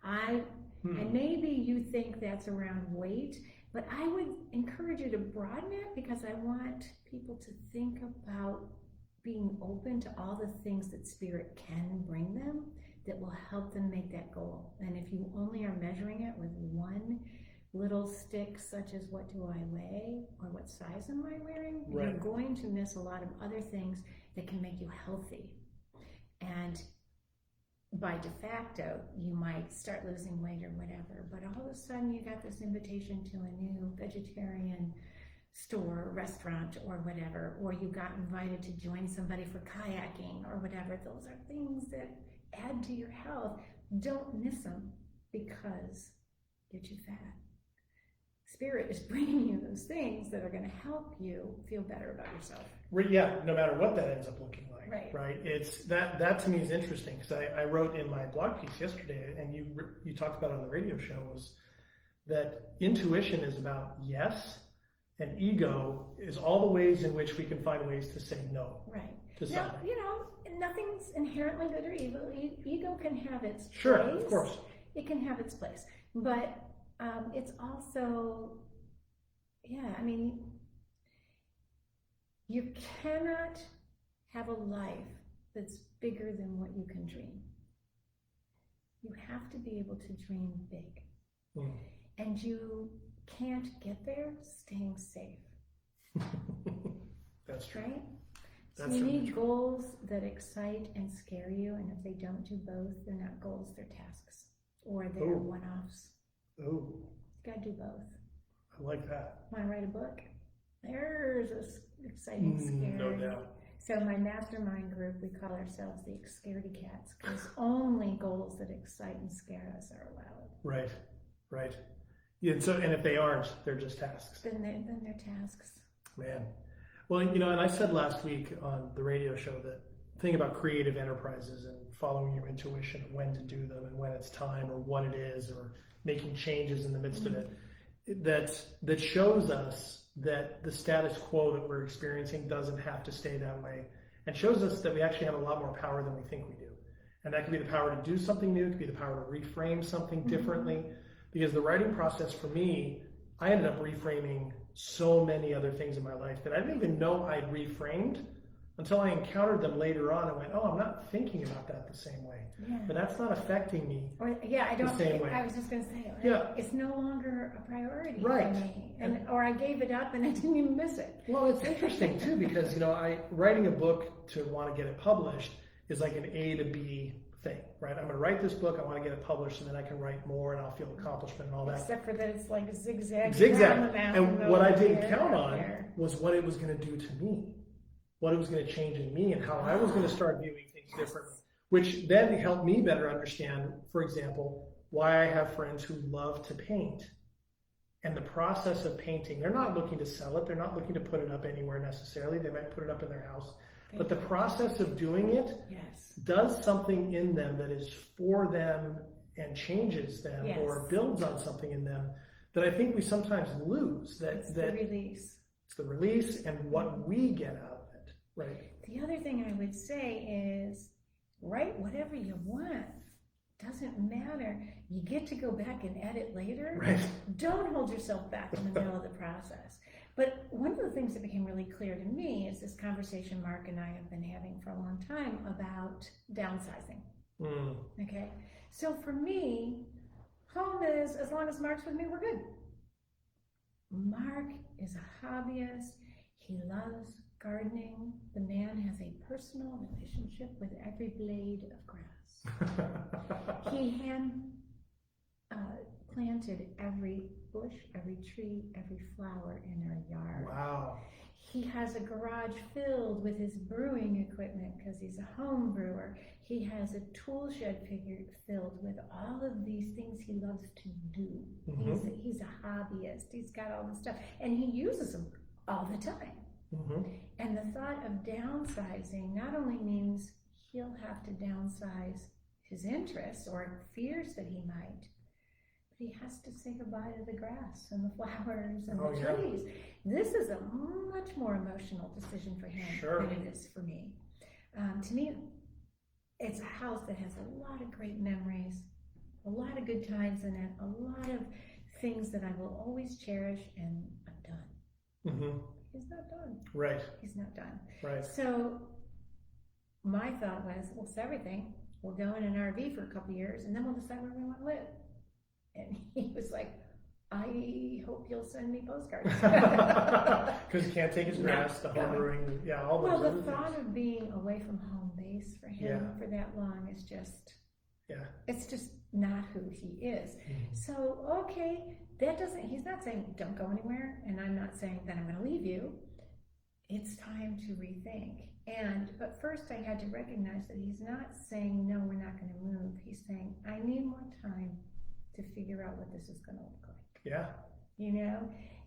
And maybe you think that's around weight, but I would encourage you to broaden it, because I want people to think about being open to all the things that spirit can bring them that will help them make that goal. And if you only are measuring it with one little stick, such as what do I weigh or what size am I wearing, Right. you're going to miss a lot of other things that can make you healthy. And by de facto, you might start losing weight or whatever, but all of a sudden you got this invitation to a new vegetarian store, restaurant, or whatever, or you got invited to join somebody for kayaking or whatever. Those are things that add to your health. Don't miss them because you're too fat. Spirit is bringing you those things that are going to help you feel better about yourself. Yeah, no matter what that ends up looking like. Right. It's that to me is interesting, because I wrote in my blog piece yesterday, and you talked about it on the radio show, was that intuition is about yes, and ego is all the ways in which we can find ways to say no Right. to Now, something. you know, nothing's inherently good or evil. Ego can have its place. Sure, of course. It can have its place. But it's also, yeah, I mean, you cannot have a life that's bigger than what you can dream. You have to be able to dream big. Mm. And you can't get there staying safe, That's true. right? So That's you really need true. goals that excite and scare you, and if they don't do both, they're not goals, they're tasks. Or they're Ooh. one-offs. Oh, You gotta do both. I like that. Wanna write a book? there's a exciting, scary. No doubt. So my mastermind group, we call ourselves the Scaredy Cats, because only goals that excite and scare us are allowed. Right, right. Yeah, and if they aren't, they're just tasks. Then they're tasks. Man. Well, and I said last week on the radio show that thing about creative enterprises and following your intuition, when to do them and when it's time or what it is, or making changes in the midst of it, that shows us that the status quo that we're experiencing doesn't have to stay that way, and shows us that we actually have a lot more power than we think we do. And that could be the power to do something new, it could be the power to reframe something differently. Because the writing process for me, I ended up reframing so many other things in my life that I didn't even know I'd reframed until I encountered them later on and went, oh, I'm not thinking about that the same way. Yeah. But that's not affecting me. I don't. The same way. I was just going to say, Yeah. It's no longer a priority Right. for me, or I gave it up and I didn't even miss it. Well, it's interesting too, because writing a book to want to get it published is like an A to B thing, right? I'm going to write this book, I want to get it published, and then I can write more and I'll feel accomplishment and all that. Except for that it's like a zigzag. Zigzag. down the mountain, And what I over didn't here, count up on there. was what it was going to do to me, what it was going to change in me, and how I was going to start viewing things differently, which then helped me better understand, for example, why I have friends who love to paint. And the process of painting, they're not looking to sell it, they're not looking to put it up anywhere necessarily, they might put it up in their house. But the process of doing it Yes. does something in them that is for them and changes them, Yes. or builds on something in them that I think we sometimes lose. It's the release. It's the release and what we get out of it, right? The other thing I would say is write whatever you want. Doesn't matter. You get to go back and edit later. Right. Don't hold yourself back in the middle of the process. But one of the things that became really clear to me is this conversation Mark and I have been having for a long time about downsizing. Okay. So for me, home is, as long as Mark's with me, we're good. Mark is a hobbyist. He loves gardening. The man has a personal relationship with every blade of grass. He hand planted every bush, every tree, every flower in our yard. Wow. He has a garage filled with his brewing equipment because he's a home brewer. He has a tool shed filled with all of these things he loves to do. He's a hobbyist. He's got all this stuff, and he uses them all the time. And the thought of downsizing not only means he'll have to downsize his interests or fears that he might, but he has to say goodbye to the grass and the flowers and the trees. This is a much more emotional decision for him than it is for me. To me, it's a house that has a lot of great memories, a lot of good times in it, a lot of things that I will always cherish, and I'm done. He's not done. Right. He's not done. Right. So my thought was, we'll sell everything. We'll go in an RV for a couple of years, and then we'll decide where we want to live. And he was like, I hope you'll send me postcards. Because he can't take his grass, the home brewing, all those Well, other the thought things. of being away from home base for him for that long is just, it's just not who he is. So, okay, he's not saying don't go anywhere, and I'm not saying that I'm going to leave you. It's time to rethink. But first I had to recognize that he's not saying, no, we're not going to move. He's saying, I need more time to figure out what this is going to look like. Yeah.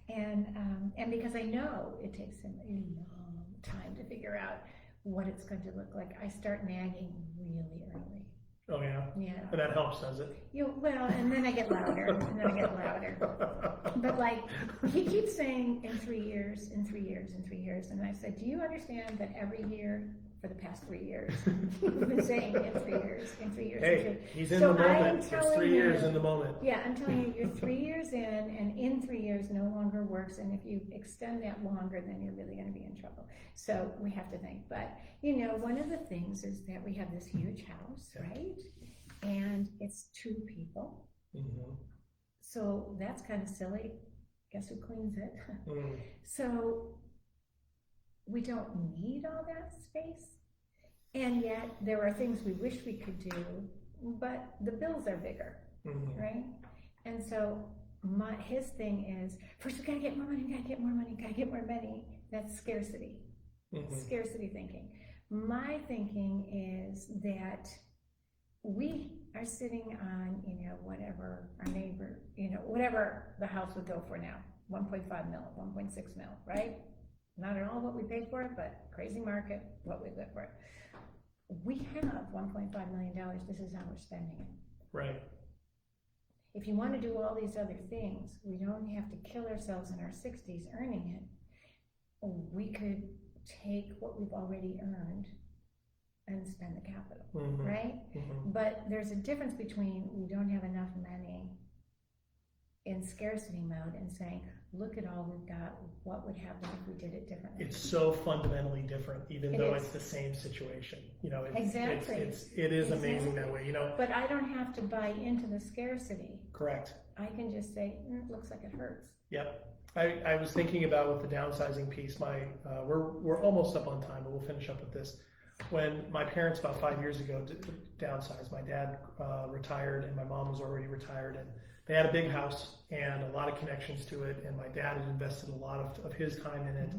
And because I know it takes him a long time to figure out what it's going to look like, I start nagging really early. Oh, yeah? Yeah. And that helps, does it? Well, and then I get louder, But like, he keeps saying in 3 years, in 3 years, in 3 years. And I said, do you understand that every year for the past 3 years, you've been saying in 3 years, in 3 years. Hey, he's in So the I am moment. It's telling 3 years him- in the moment. Yeah, I'm telling you, you're 3 years in, and in 3 years no longer works. And if you extend that longer, then you're really going to be in trouble. So we have to think. But, one of the things is that we have this huge house, right? And it's 2 people. So that's kind of silly. Guess who cleans it? So we don't need all that space. And yet there are things we wish we could do, but the bills are bigger, right? And so his thing is, first we gotta get more money, gotta get more money, gotta get more money. That's scarcity. Scarcity thinking. My thinking is that we are sitting on, whatever our neighbor, whatever the house would go for now, 1.5 mil, 1.6 mil, right? Not at all what we paid for it, but crazy market, what we live for it. We have $1.5 million. This is how we're spending it. Right. If you want to do all these other things, we don't have to kill ourselves in our 60s earning it. We could take what we've already earned and spend the capital, right? But there's a difference between we don't have enough money in scarcity mode and saying, look at all we've got, what would happen if we did it differently? It's so fundamentally different, even though it's the same situation. Exactly. It is amazing that way, But I don't have to buy into the scarcity. Correct. I can just say, it looks like it hurts. Yep. I was thinking about with the downsizing piece, we're almost up on time, but we'll finish up with this. When my parents about 5 years ago downsized, my dad retired and my mom was already retired, and they had a big house and a lot of connections to it, and my dad had invested a lot of his time in it,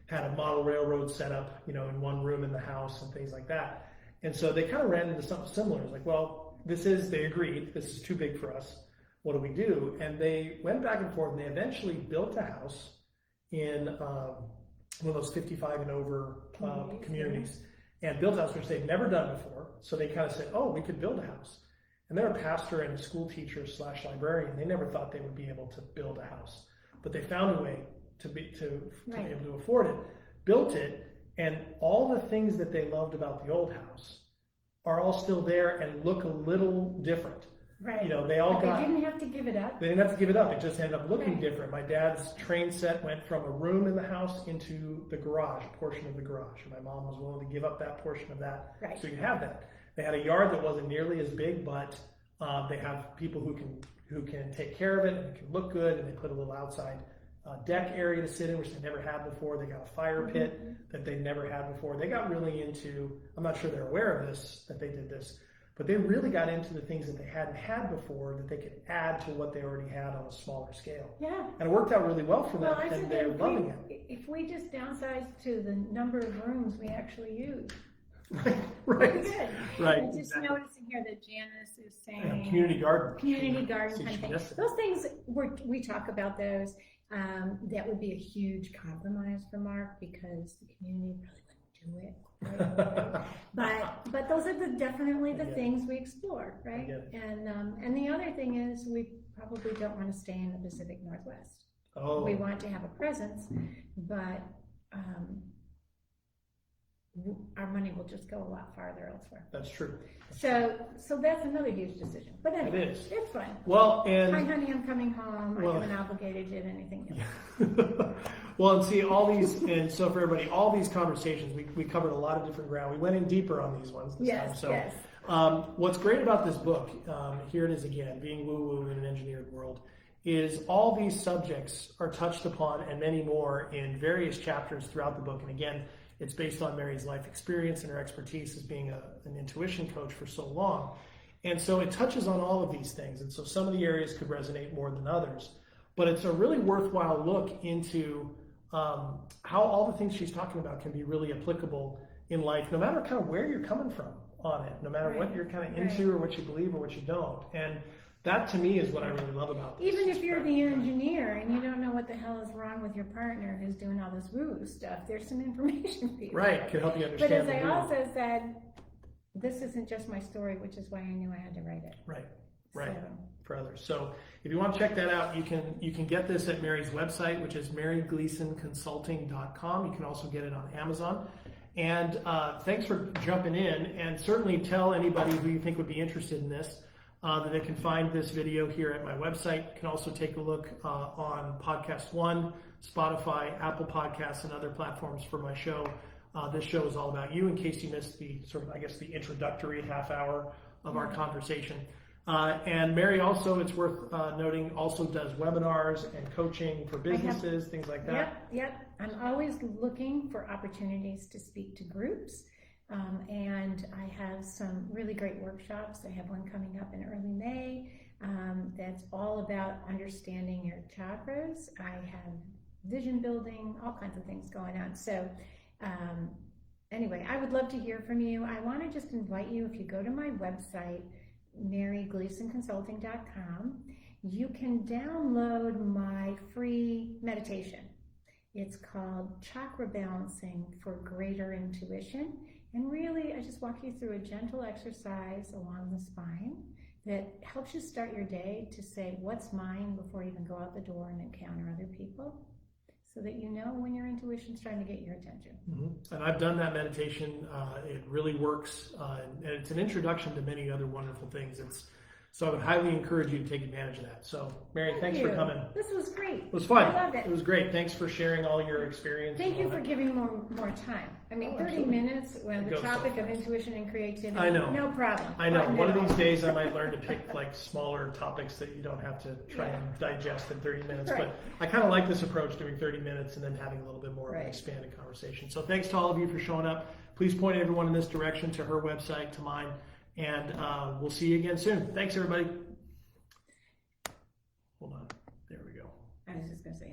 had a model railroad set up, in one room in the house and things like that. And so they kind of ran into something similar. It's like, well, they agreed, this is too big for us. What do we do? And they went back and forth, and they eventually built a house in one of those 55 and over communities, and built a house which they'd never done before. So they kind of said, oh, we could build a house. And they're a pastor and a school teacher / librarian. They never thought they would be able to build a house, but they found a way to be able to afford it, built it, and all the things that they loved about the old house are all still there and look a little different. Right. They all They didn't have to give it up. They didn't have to give it up. It just ended up looking different. My dad's train set went from a room in the house into the garage, a portion of the garage. And my mom was willing to give up that portion of that. Right. So you have that. They had a yard that wasn't nearly as big, but they have people who can take care of it, and it can look good, and they put a little outside deck area to sit in, which they never had before. They got a fire pit that they never had before. They got really into, I'm not sure they're aware of this, that they did this, but they really got into the things that they hadn't had before that they could add to what they already had on a smaller scale. Yeah. And it worked out really well for them, I and think they're loving it. If we just downsize to the number of rooms we actually use. Right. Good. Right. I'm just noticing here that Janice is saying community garden. Community garden See, kind of she thing. missed it. Those things we talk about those. That would be a huge compromise for Mark because the community really wouldn't do it. Right? but those are definitely the things we explore, right? And the other thing is we probably don't want to stay in the Pacific Northwest. Oh. We want to have a presence, but our money will just go a lot farther elsewhere. That's true. So that's another huge decision. But anyway, It is. it's fine. Well, Hi, honey, I'm coming home. I haven't obligated you to anything else. Well, and see, all these, and so for everybody, all these conversations, we covered a lot of different ground. We went in deeper on these ones this time. So, yes. What's great about this book, here it is again, being woo-woo in an engineered world, is all these subjects are touched upon and many more in various chapters throughout the book. And again, it's based on Mary's life experience and her expertise as being an intuition coach for so long. And so it touches on all of these things. And so some of the areas could resonate more than others. But it's a really worthwhile look into how all the things she's talking about can be really applicable in life, no matter kind of where you're coming from on it, no matter what you're kind of into or what you believe or what you don't. And that to me is what I really love about this. Even if you're the engineer and you don't know what the hell is wrong with your partner who's doing all this woo stuff, there's some information for you. Right, can help you understand. But as I also said, this isn't just my story, which is why I knew I had to write it. Right. So. For others. So if you want to check that out, you can get this at Mary's website, which is marygleasonconsulting.com. You can also get it on Amazon. And thanks for jumping in, and certainly tell anybody who you think would be interested in this that they can find this video here at my website. You can also take a look on Podcast One, Spotify, Apple Podcasts, and other platforms for my show. This show is all about you, in case you missed the the introductory half hour of our conversation. And Mary also, it's worth noting, also does webinars and coaching for businesses, things like that. Yep. I'm always looking for opportunities to speak to groups. And I have some really great workshops. I have one coming up in early May that's all about understanding your chakras. I have vision building, all kinds of things going on. So anyway, I would love to hear from you. I want to just invite you, if you go to my website, marygleasonconsulting.com, you can download my free meditation. It's called Chakra Balancing for Greater Intuition. And really, I just walk you through a gentle exercise along the spine that helps you start your day to say, what's mine, before you even go out the door and encounter other people, so that you know when your intuition's trying to get your attention. Mm-hmm. And I've done that meditation. It really works. And it's an introduction to many other wonderful things. So I would highly encourage you to take advantage of that. So, Mary, thanks for coming. This was great. It was fun. I loved it. It was great. Thanks for sharing all your experience. Thank you for giving more time. I mean, 30 minutes when the topic of intuition and creativity. I know. No problem. I know. One of these days I might learn to pick like smaller topics that you don't have to try and digest in 30 minutes. Right. But I kind of like this approach, doing 30 minutes and then having a little bit more of an expanded conversation. So thanks to all of you for showing up. Please point everyone in this direction, to her website, to mine, and we'll see you again soon. Thanks, everybody. Hold on. There we go. I was just going to say